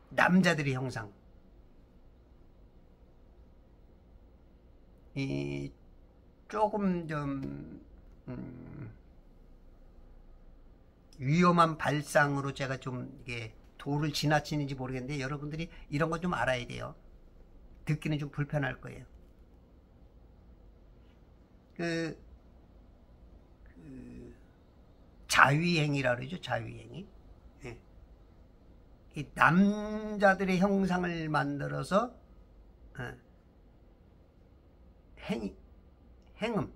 남자들의 형상. 조금 좀 위험한 발상으로 제가 좀 이게 도를 지나치는지 모르겠는데 여러분들이 이런 거 좀 알아야 돼요. 듣기는 좀 불편할 거예요. 자위행위라 그러죠. 자위행위. 예. 이 남자들의 형상을 만들어서 행음.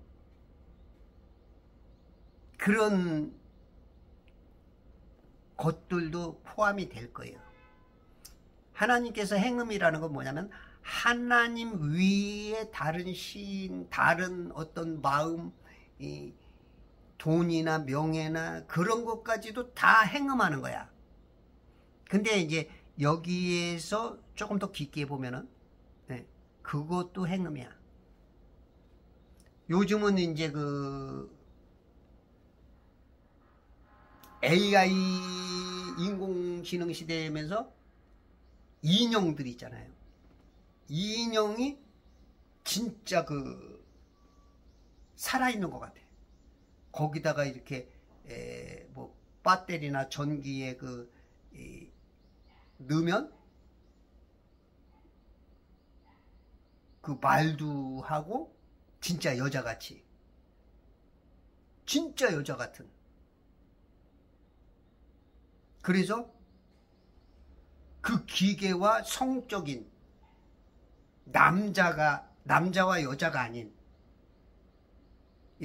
그런 것들도 포함이 될 거예요. 하나님께서 행음이라는 건 뭐냐면 하나님 위에 다른 시인, 다른 어떤 마음, 돈이나 명예나 그런 것까지도 다 행음하는 거야. 근데 이제 여기에서 조금 더 깊게 보면은 그것도 행음이야. 요즘은 이제 그 AI 인공지능 시대면서 인형들이 있잖아요. 인형이 진짜 그 살아있는 것 같아. 거기다가 이렇게 뭐 배터리나 전기에 넣으면 그 말도 하고 진짜 여자같이, 진짜 여자 같은. 그래서 그 기계와 성적인 남자와 여자가 아닌,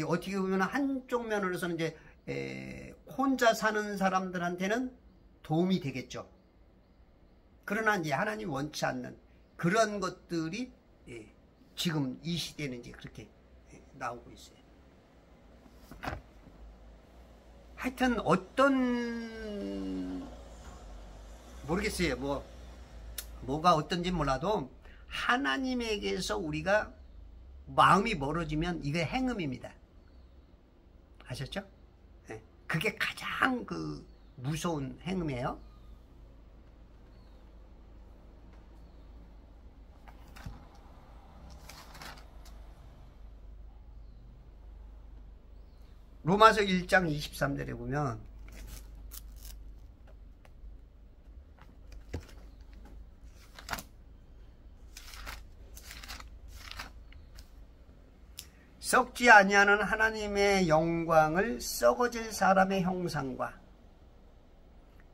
어떻게 보면 한쪽 면으로서는 이제 혼자 사는 사람들한테는 도움이 되겠죠. 그러나 이제 하나님이 원치 않는 그런 것들이 지금 이 시대는 이제 그렇게 나오고 있어요. 하여튼 모르겠어요. 뭐가 어떤지 몰라도 하나님에게서 우리가 마음이 멀어지면 이게 행음입니다. 아셨죠? 네. 그게 가장 무서운 행음이에요. 로마서 1장 23절에 보면 썩지 아니하는 하나님의 영광을 썩어질 사람의 형상과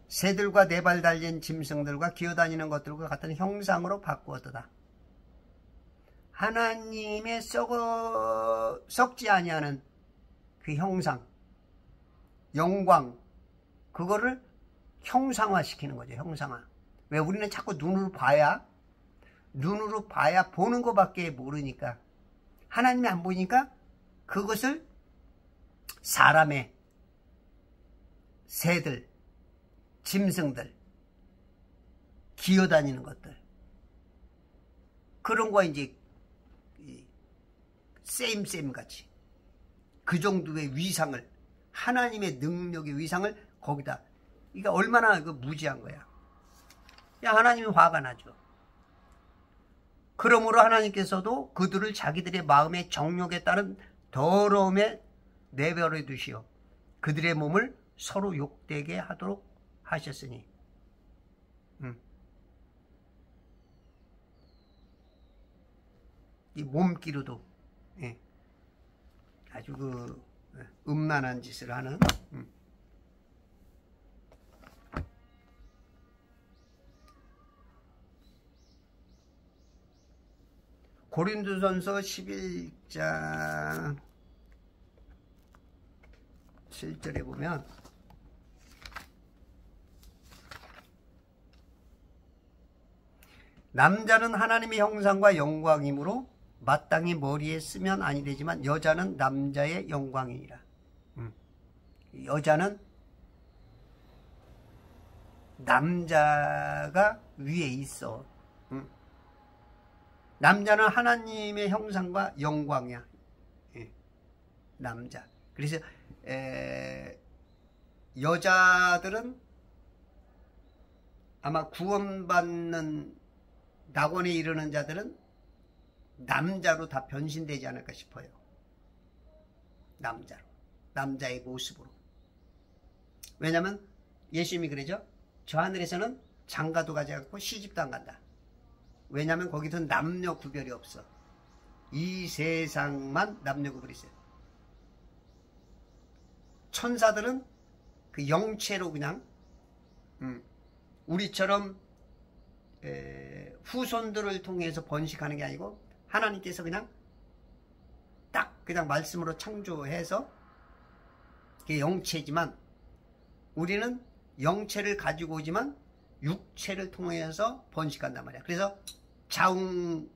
새들과 네 발 달린 짐승들과 기어다니는 것들과 같은 형상으로 바꾸었도다. 하나님의 썩지 아니하는 그 형상, 영광, 그거를 형상화시키는 거죠. 형상화. 왜? 우리는 자꾸 눈으로 봐야 보는 것밖에 모르니까, 하나님이 안 보이니까 그것을 사람의, 새들, 짐승들, 기어다니는 것들, 그런 거 이제 쌤 같이 그 정도의 위상을, 하나님의 능력의 위상을 거기다, 이게 얼마나 무지한 거야. 야, 하나님이 화가 나죠. 그러므로 하나님께서도 그들을 자기들의 마음의 정욕에 따른 더러움에 내버려 두시어 그들의 몸을 서로 욕되게 하도록 하셨으니. 이 몸기로도 아주 음란한 짓을 하는. 고린도전서 11장 7절에 보면 남자는 하나님의 형상과 영광이므로 마땅히 머리에 쓰면 아니 되지만 여자는 남자의 영광이니라. 여자는 남자가 위에 있어. 남자는 하나님의 형상과 영광이야. 남자. 그래서 여자들은 아마 구원받는 낙원에 이르는 자들은 남자로 다 변신되지 않을까 싶어요. 남자로. 남자의 모습으로. 왜냐면 예수님이 그러죠. 저 하늘에서는 장가도 가지 않고 시집도 안 간다. 왜냐면 거기서 남녀 구별이 없어. 이 세상만 남녀 구별이 있어요. 천사들은 그 영체로 그냥 우리처럼 후손들을 통해서 번식하는 게 아니고 하나님께서 그냥 딱 그냥 말씀으로 창조해서 그게 영체지만 우리는 영체를 가지고 오지만 육체를 통해서 번식한단 말이야. 그래서 자웅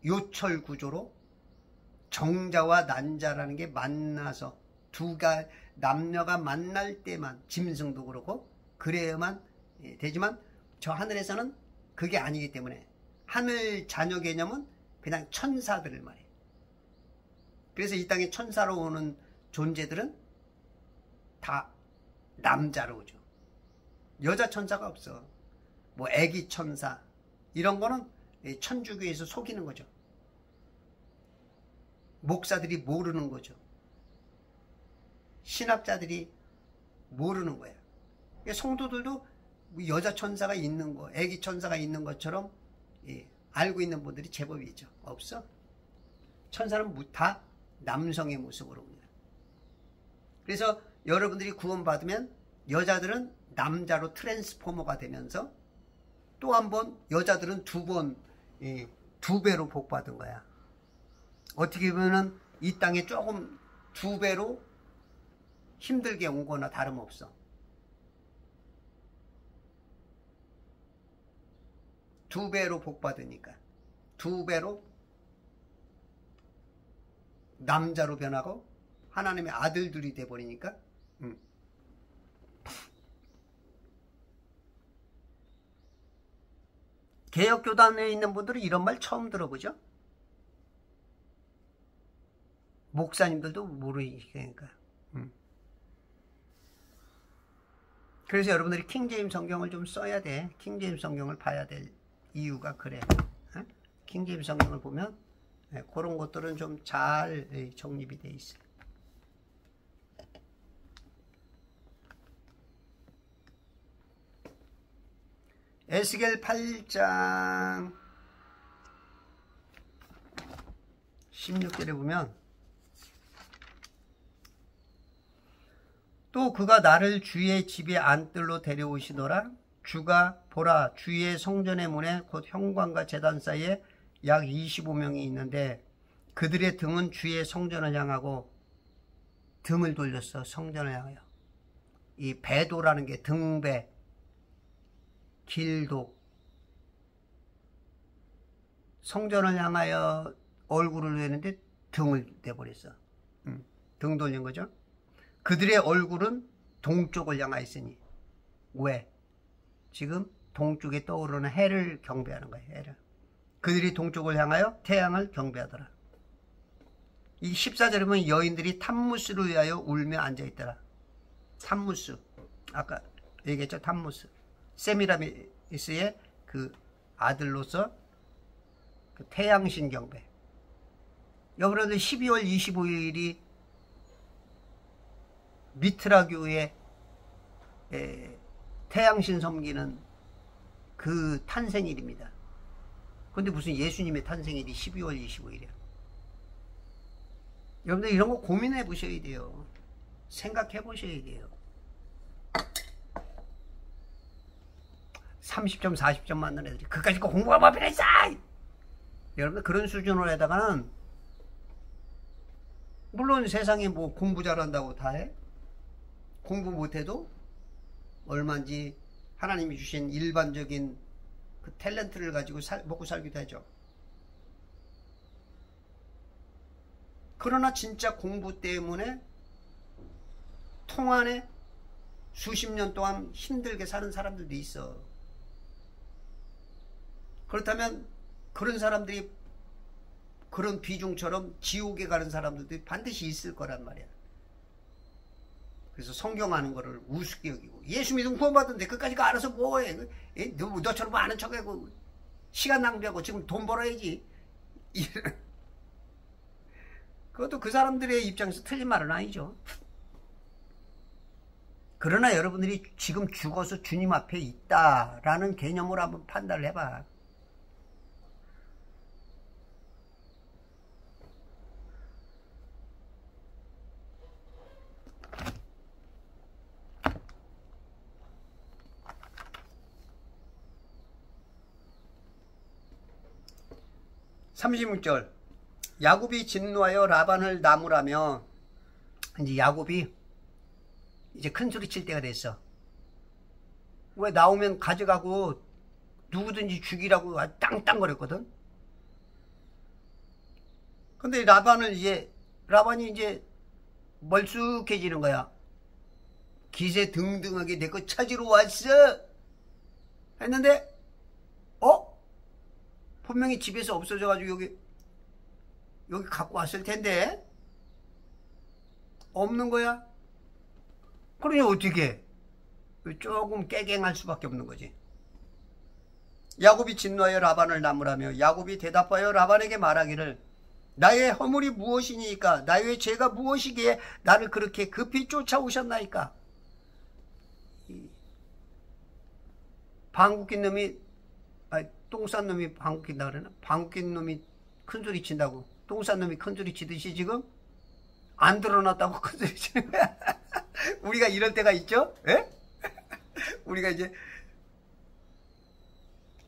요철 구조로 정자와 난자라는 게 만나서 남녀가 만날 때만, 짐승도 그렇고 그래야만 되지만 저 하늘에서는 그게 아니기 때문에 하늘 자녀 개념은 그냥 천사들을 말해. 그래서 이 땅에 천사로 오는 존재들은 다 남자로 오죠. 여자 천사가 없어. 뭐 애기 천사 이런 거는 천주교에서 속이는 거죠. 목사들이 모르는 거죠. 신학자들이 모르는 거야. 성도들도 여자 천사가 있는 거, 애기 천사가 있는 것처럼 알고 있는 분들이 제법이죠. 없어. 천사는 다 남성의 모습으로 옵니다. 그래서 여러분들이 구원받으면 여자들은 남자로 트랜스포머가 되면서 또 한 번 여자들은 두 배로 복받은 거야. 어떻게 보면은 이 땅에 조금 두 배로 힘들게 온 거나 다름없어. 두 배로 복받으니까. 두 배로 남자로 변하고 하나님의 아들들이 돼버리니까. 개혁교단에 있는 분들은 이런 말 처음 들어보죠? 목사님들도 모르니까. 그래서 여러분들이 킹제임스 성경을 좀 써야 돼. 킹제임스 성경을 봐야 될 이유가 그래. 킹제임스 성경을 보면 그런 것들은 좀 잘 정립이 돼 있어요. 에스겔 8장 16절에 보면 또 그가 나를 주의 집에 안뜰로 데려오시더라. 주가 보라 주의 성전의 문에 곧 현관과 제단 사이에 약 25명이 있는데 그들의 등은 주의 성전을 향하고 등을 돌렸어. 성전을 향하여. 이 배도라는 게 등배, 길도. 성전을 향하여 얼굴을 내는데 등을 대버렸어. 등 돌린 거죠. 그들의 얼굴은 동쪽을 향하여 있으니. 왜? 지금 동쪽에 떠오르는 해를 경배하는 거예요. 해를. 그들이 동쪽을 향하여 태양을 경배하더라. 이 14절에 보면 여인들이 탐무스를 위하여 울며 앉아있더라. 탐무스. 아까 얘기했죠. 탐무스. 세미라미스의 그 아들로서 그 태양신 경배. 여러분들 12월 25일이 미트라교의 태양신 섬기는 그 탄생일입니다. 그런데 무슨 예수님의 탄생일이 12월 25일이야. 여러분들 이런 거 고민해 보셔야 돼요. 생각해 보셔야 돼요. 30점 40점 맞는 애들이 그까짓 거 공부가 뭐 필요했어! 여러분들 그런 수준으로 해다가는 물론 세상에 뭐 공부 잘한다고 다 해? 공부 못해도 얼마인지 하나님이 주신 일반적인 그 탤런트를 가지고 먹고 살기도 하죠. 그러나 진짜 공부 때문에 통 안에 수십 년 동안 힘들게 사는 사람들도 있어. 그렇다면 그런 사람들이 그런 비중처럼 지옥에 가는 사람들도 반드시 있을 거란 말이야. 그래서 성경 아는 거를 우습게 여기고 예수 믿으면 구원받는데 그까지 알아서 뭐해. 너처럼 아는 척하고 시간 낭비하고 지금 돈 벌어야지. 그것도 그 사람들의 입장에서 틀린 말은 아니죠. 그러나 여러분들이 지금 죽어서 주님 앞에 있다라는 개념으로 한번 판단을 해봐. (36절) 야곱이 진노하여 라반을 나무라며. 이제 야곱이 이제 큰 소리 칠 때가 됐어. 왜 나오면 가져가고 누구든지 죽이라고 땅땅거렸거든. 근데 라반이 이제 멀쑥해지는 거야. 기세 등등하게 내 거 찾으러 왔어 했는데 분명히 집에서 없어져가지고 여기 갖고 왔을 텐데 없는 거야. 그러니 어떻게 조금 깨갱할 수밖에 없는 거지. 야곱이 진노하여 라반을 나무라며 야곱이 대답하여 라반에게 말하기를 나의 허물이 무엇이니까? 나의 죄가 무엇이기에 나를 그렇게 급히 쫓아오셨나이까? 방귀 낀 놈이, 똥 싼 놈이 방귀 낀다 그러나? 방귀 낀 놈이 큰소리 친다고. 똥 싼 놈이 큰소리 치듯이 지금 안 드러났다고 큰소리 치는 거야. 우리가 이럴 때가 있죠? 예? 우리가 이제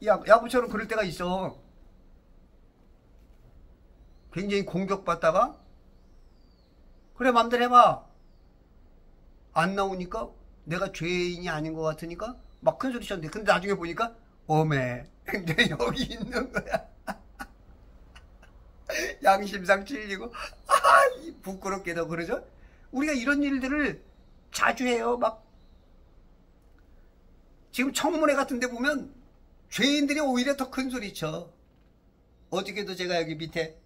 야구처럼 그럴 때가 있어. 굉장히 공격받다가 그래 맘대로 해봐. 안 나오니까 내가 죄인이 아닌 것 같으니까 막 큰소리 쳤는데 근데 나중에 보니까 어메 근데 여기 있는 거야. 양심상 찔리고 부끄럽게도 그러죠. 우리가 이런 일들을 자주 해요. 막 지금 청문회 같은 데 보면 죄인들이 오히려 더 큰 소리 쳐. 어저께도 제가 여기 밑에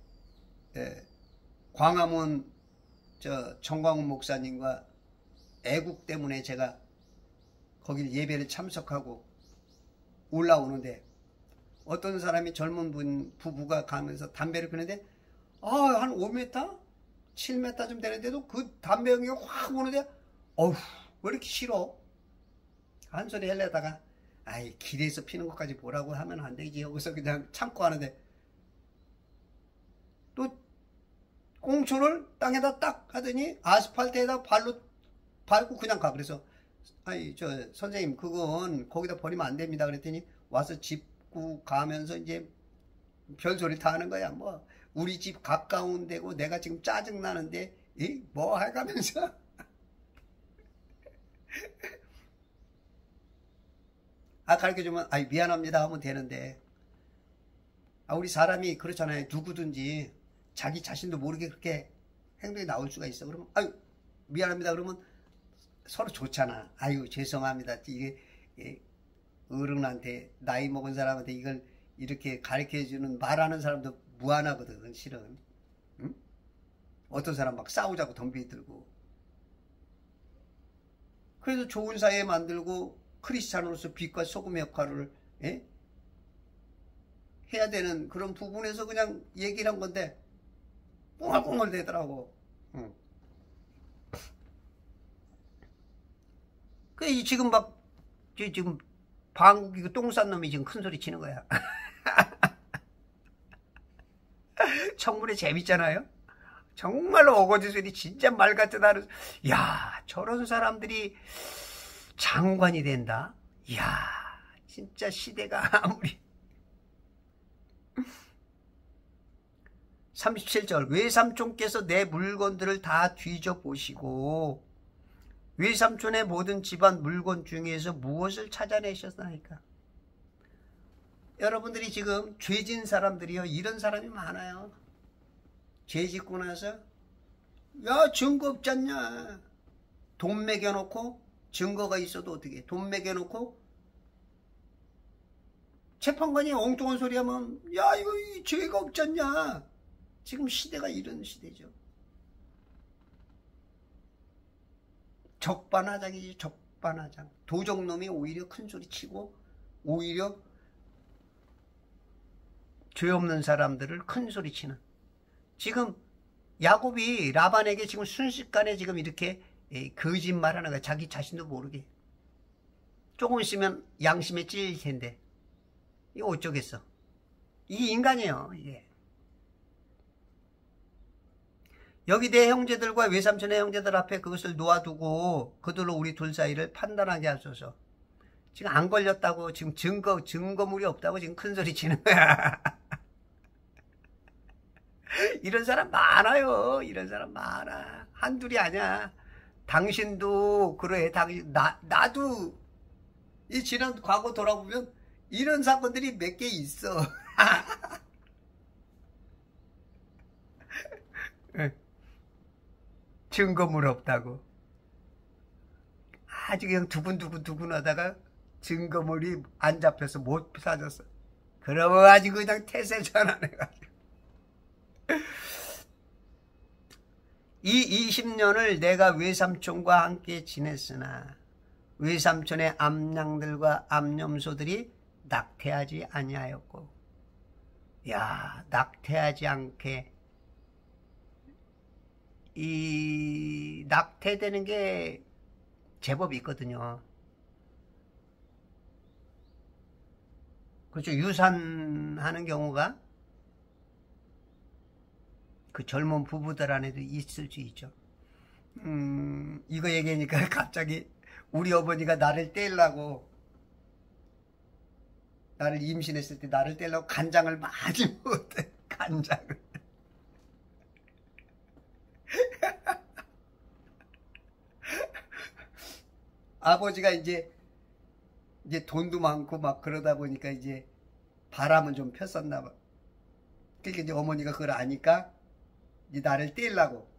광화문 정광훈 목사님과 애국 때문에 제가 거길 예배를 참석하고 올라오는데 어떤 사람이 젊은 부부가 가면서 담배를 피는데 한 5m? 7m 좀 되는데도 그 담배 연기가 확 오는데 어휴 왜 이렇게 싫어? 한 소리 하려다가 아이 길에서 피는 것까지 뭐라고 하면 안 되지. 여기서 그냥 참고 하는데 또 꽁초를 땅에다 딱 하더니 아스팔트에다 발로 밟고 그냥 가. 그래서 아이 선생님 그건 거기다 버리면 안 됩니다. 그랬더니 와서 짚고 가면서 이제 별소리 다 하는 거야. 뭐 우리 집 가까운 데고 내가 지금 짜증 나는데 뭐 해가면서 가르쳐주면 미안합니다 하면 되는데 우리 사람이 그렇잖아요. 누구든지 자기 자신도 모르게 그렇게 행동이 나올 수가 있어. 그러면 미안합니다 그러면 서로 좋잖아. 죄송합니다. 이게 어른한테 나이 먹은 사람한테 이걸 이렇게 가르쳐주는 말하는 사람도 무안하거든 실은. 응? 어떤 사람 막 싸우자고 덤비 들고. 그래서 좋은 사회 만들고 크리스찬으로서 빛과 소금의 역할을 해야 되는 그런 부분에서 그냥 얘기를 한 건데 꽁얼꽁얼 되더라고. 응. 지금 지금 방귀 똥 싼 놈이 지금 큰 소리 치는 거야. 청문회 재밌잖아요. 정말로 어거지 소리 진짜 말 같은 하는. 야 저런 사람들이 장관이 된다. 이야 진짜 시대가 아무리. 37절 외삼촌께서 내 물건들을 다 뒤져보시고 외삼촌의 모든 집안 물건 중에서 무엇을 찾아내셨나이까. 여러분들이 지금 죄진 사람들이요 이런 사람이 많아요. 죄 짓고 나서 야 증거 없지 않냐. 돈 매겨놓고 증거가 있어도 어떻게 돈 매겨놓고 재판관이 엉뚱한 소리 하면 야 이거 죄가 없지 않냐. 지금 시대가 이런 시대죠. 적반하장이지 적반하장. 도적놈이 오히려 큰소리 치고 오히려 죄 없는 사람들을 큰소리 치는. 지금 야곱이 라반에게 지금 순식간에 지금 이렇게 거짓말하는 거야. 자기 자신도 모르게. 조금 있으면 양심에 찔릴 텐데 이거 어쩌겠어. 이게 인간이에요. 이게. 여기 내 형제들과 외삼촌의 형제들 앞에 그것을 놓아두고 그들로 우리 둘 사이를 판단하게 하소서. 지금 안 걸렸다고 지금 증거물이 없다고 지금 큰소리 치는 거야. 이런 사람 많아요. 이런 사람 많아. 한둘이 아니야. 당신도 그래. 나도 이 지난 과거 돌아보면 이런 사건들이 몇 개 있어. 증거물 없다고. 아주 그냥 두근두근 하다가 증거물이 안 잡혀서 못 사줬어. 그래가지고 그냥 태세 전환해가지고. 이 20년을 내가 외삼촌과 함께 지냈으나 외삼촌의 암양들과 암염소들이 낙태하지 아니하였고. 야 낙태하지 않게 이 낙태되는 게 제법 있거든요. 그렇죠. 유산하는 경우가 그 젊은 부부들 안에도 있을 수 있죠. 이거 얘기하니까 갑자기 우리 어머니가 나를 떼려고, 나를 임신했을 때 나를 떼려고 간장을 많이 먹었대. 간장을. 아버지가 이제 돈도 많고 막 그러다 보니까 이제 바람은 좀 폈었나 봐. 그러니까 이제 어머니가 그걸 아니까 이제 나를 떼려고.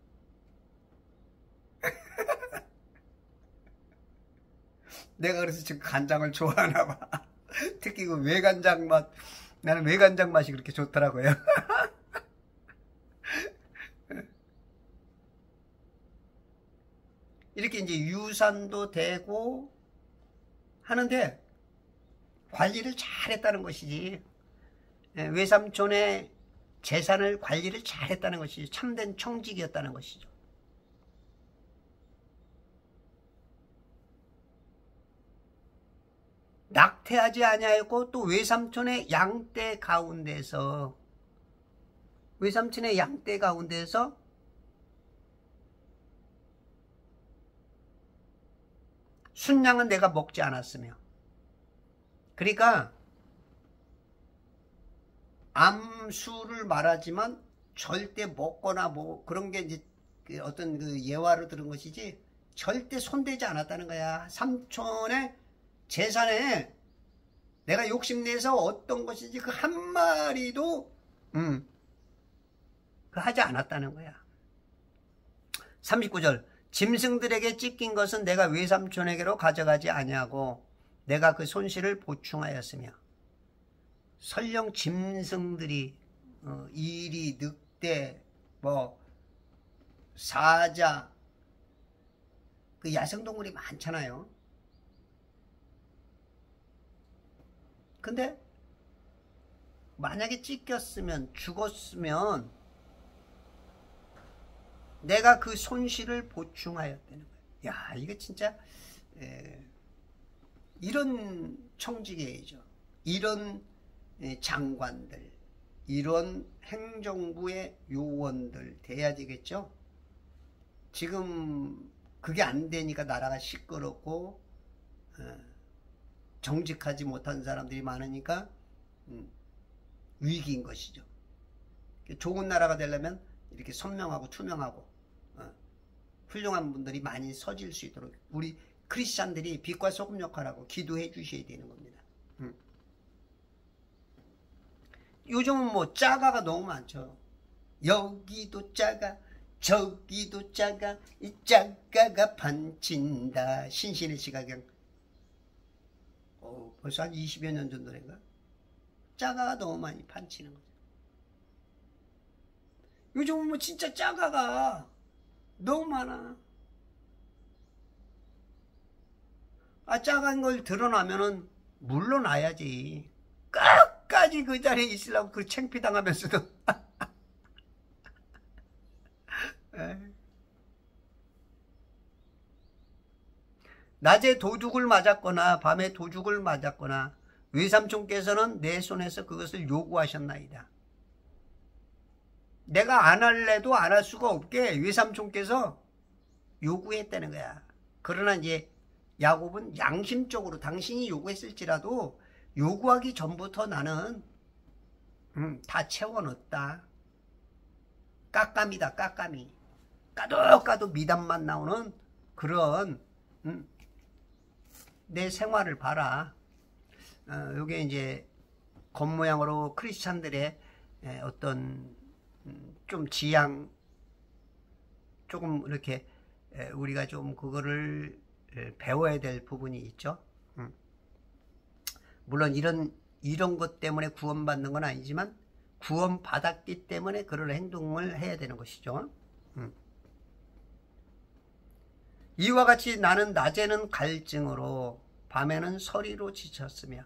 내가 그래서 지금 간장을 좋아하나 봐. 특히 그 외간장 맛, 나는 외간장 맛이 그렇게 좋더라고요. 이렇게 이제 유산도 되고 하는데 관리를 잘했다는 것이지. 외삼촌의 재산을 관리를 잘했다는 것이지. 참된 청직이었다는 것이죠. 낙태하지 아니하였고 또 외삼촌의 양떼 가운데서, 외삼촌의 양떼 가운데서 순양은 내가 먹지 않았으며. 그러니까 암수를 말하지만 절대 먹거나 뭐 그런 게 이제 어떤 그 예화로 들은 것이지 절대 손대지 않았다는 거야. 삼촌의 재산에 내가 욕심내서 어떤 것인지 그 한 마리도 그 하지 않았다는 거야. 39절 짐승들에게 찢긴 것은 내가 외삼촌에게로 가져가지 아니하고 내가 그 손실을 보충하였으며. 설령 짐승들이 이리, 늑대, 뭐 사자, 그 야생동물이 많잖아요. 근데 만약에 찢겼으면, 죽었으면 내가 그 손실을 보충하였다는 거예요. 야, 이거 진짜 이런 청지기죠. 이런 장관들, 이런 행정부의 요원들 돼야 되겠죠. 지금 그게 안 되니까 나라가 시끄럽고 정직하지 못한 사람들이 많으니까 위기인 것이죠. 좋은 나라가 되려면 이렇게 선명하고 투명하고 훌륭한 분들이 많이 서질 수 있도록 우리 크리스찬들이 빛과 소금 역할하고 기도해 주셔야 되는 겁니다. 요즘은 뭐 짜가가 너무 많죠. 여기도 짜가, 저기도 짜가, 이 짜가가 판친다. 신신의 시가경. 벌써 한 20여 년 전 노래인가? 짜가가 너무 많이 판치는 거죠. 요즘은 뭐 진짜 짜가가 너무 많아. 짜간 걸 드러나면은 물러나야지. 끝까지 그 자리에 있으려고 그 창피당하면서도. 낮에 도둑을 맞았거나 밤에 도둑을 맞았거나 외삼촌께서는 내 손에서 그것을 요구하셨나이다. 내가 안 할래도 안 할 수가 없게 외삼촌께서 요구했다는 거야. 그러나 이제 야곱은 양심적으로 당신이 요구했을지라도 요구하기 전부터 나는 다 채워넣었다. 깎감이다, 깎감이. 까도 미담만 나오는 그런 내 생활을 봐라. 요게 이제 겉모양으로 크리스찬들의 어떤 좀 지향, 조금 이렇게 우리가 좀 그거를 배워야 될 부분이 있죠. 물론 이런 것 때문에 구원받는 건 아니지만 구원받았기 때문에 그런 행동을 해야 되는 것이죠. 이와 같이 나는 낮에는 갈증으로 밤에는 서리로 지쳤으며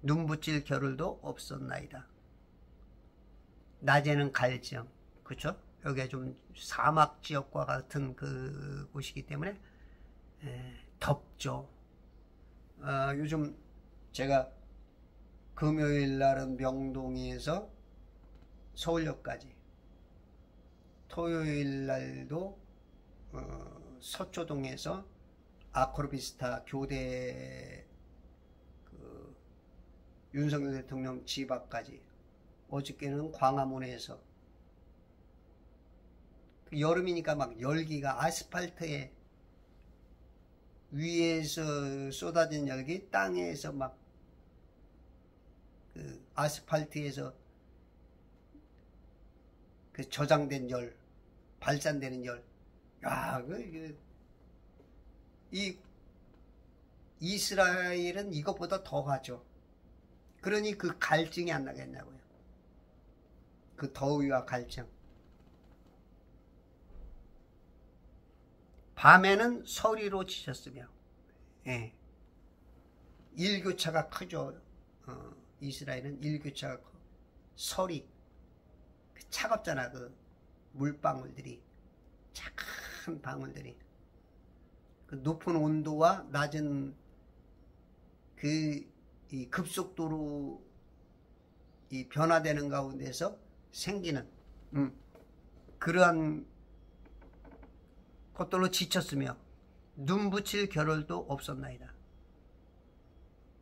눈붙일 겨를도 없었나이다. 낮에는 갈증, 그렇죠? 여기가 좀 사막 지역과 같은 그 곳이기 때문에 덥죠. 요즘 제가 금요일 날은 명동에서 서울역까지, 토요일 날도 서초동에서 아크로비스타 교대 그 윤석열 대통령 집 앞까지, 어저께는 광화문에서, 여름이니까 막 열기가 아스팔트에 위에서 쏟아진 열기, 땅에서 막 그 아스팔트에서 그 저장된 열, 발산되는 열. 야, 이 이스라엘은 이것보다 더하죠. 그러니 그 갈증이 안 나겠냐고요. 그 더위와 갈증. 밤에는 서리로 지쳤으며, 일교차가 크죠. 이스라엘은 일교차가 커. 서리. 차갑잖아. 그 물방울들이, 착한 방울들이. 그 높은 온도와 낮은 이 급속도로 이 변화되는 가운데서 생기는 그러한 것들로 지쳤으며 눈 붙일 겨를도 없었나이다.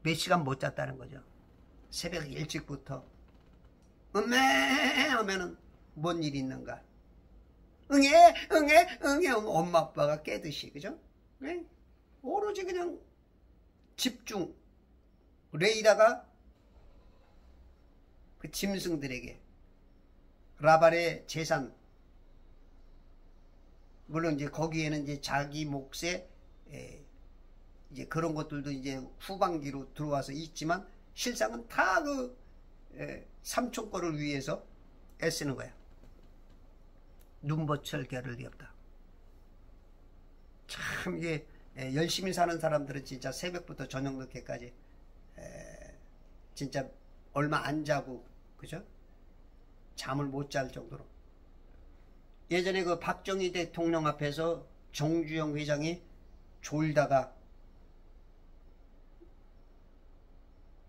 몇 시간 못 잤다는 거죠. 새벽 일찍부터 음메 하면은 뭔 일이 있는가? 응애 엄마 아빠가 깨듯이, 그죠? 네? 오로지 그냥 집중. 레이다가 그 짐승들에게 라발의 재산, 물론 이제 거기에는 이제 자기 몫에 이제 그런 것들도 이제 후반기로 들어와서 있지만, 실상은 다 그 삼촌 거를 위해서 애쓰는 거야. 눈버칠 겨를이 없다. 참 이게 열심히 사는 사람들은 진짜 새벽부터 저녁 늦게까지 진짜 얼마 안 자고, 그죠? 잠을 못 잘 정도로. 예전에 그 박정희 대통령 앞에서 정주영 회장이 졸다가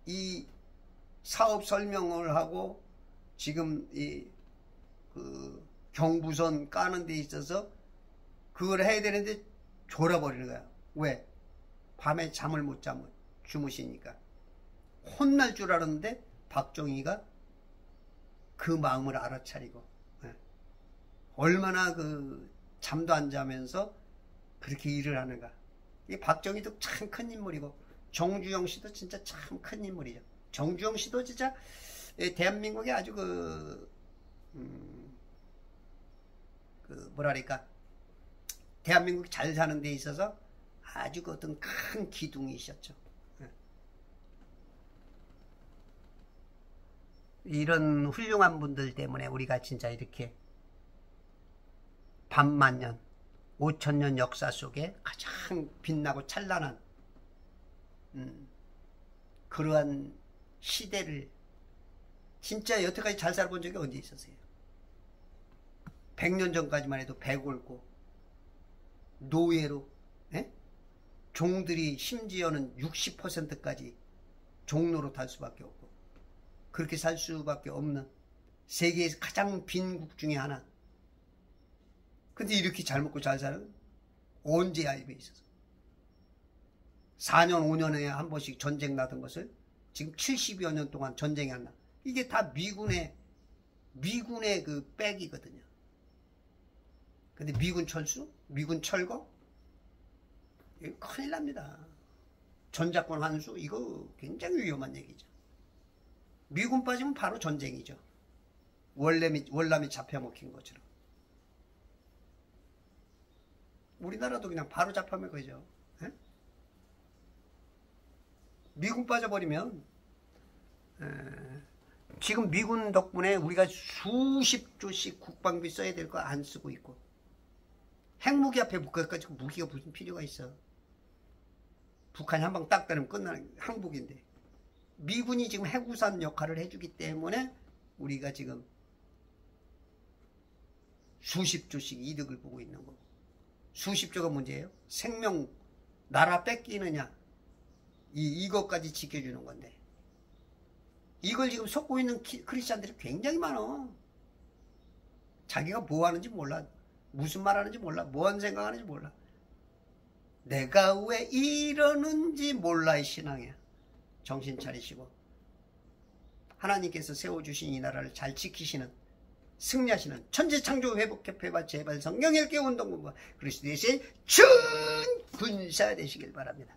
이 사업 설명을 하고 지금 그 경부선 까는 데 있어서 그걸 해야 되는데 졸아버리는 거야. 왜? 밤에 잠을 못 자면 주무시니까. 혼날 줄 알았는데 박정희가 그 마음을 알아차리고, 얼마나 그 잠도 안 자면서 그렇게 일을 하는가. 이 박정희도 참 큰 인물이고, 정주영 씨도 진짜 참 큰 인물이죠. 정주영 씨도 진짜 대한민국에 아주 그 뭐랄까, 대한민국이 잘 사는 데 있어서 아주 그 어떤 큰 기둥이셨죠. 이런 훌륭한 분들 때문에 우리가 진짜 이렇게 반만년, 5천년 역사 속에 가장 빛나고 찬란한 그러한 시대를 진짜 여태까지 잘 살아본 적이 언제 있었어요? 100년 전까지만 해도 배골고 노예로, 종들이 심지어는 60%까지 종로로 탈 수밖에 없고, 그렇게 살 수밖에 없는 세계에서 가장 빈국 중에 하나. 근데 이렇게 잘 먹고 잘 사는 언제야 입에 있어서. 4년 5년에 한 번씩 전쟁 나던 것을 지금 70여 년 동안 전쟁이 안 나. 이게 다 미군의 그 백이거든요. 근데 미군 철수, 미군 철거, 이거 큰일 납니다. 전작권 환수, 이거 굉장히 위험한 얘기죠. 미군 빠지면 바로 전쟁이죠. 월남이 잡혀먹힌 것처럼. 우리나라도 그냥 바로 잡혀먹어야죠. 미군 빠져버리면, 지금 미군 덕분에 우리가 수십 조씩 국방비 써야 될 거 안 쓰고 있고, 핵무기 앞에 붙어가지고 무기가 무슨 필요가 있어. 북한이 한 방 딱 때리면 끝나는 항복인데, 미군이 지금 핵우산 역할을 해주기 때문에 우리가 지금 수십 조씩 이득을 보고 있는 거고. 수십 조가 문제예요. 생명, 나라 뺏기느냐. 이것까지 지켜주는 건데. 이걸 지금 속고 있는 크리스찬들이 굉장히 많아. 자기가 뭐 하는지 몰라. 무슨 말 하는지 몰라. 뭔 생각하는지 몰라. 내가 왜 이러는지 몰라. 이 신앙이야. 정신 차리시고 하나님께서 세워주신 이 나라를 잘 지키시는, 승리하시는 천지창조 회복협회와 재발 성령일교 운동본부와 그리스도의 신 춘 군사 되시길 바랍니다.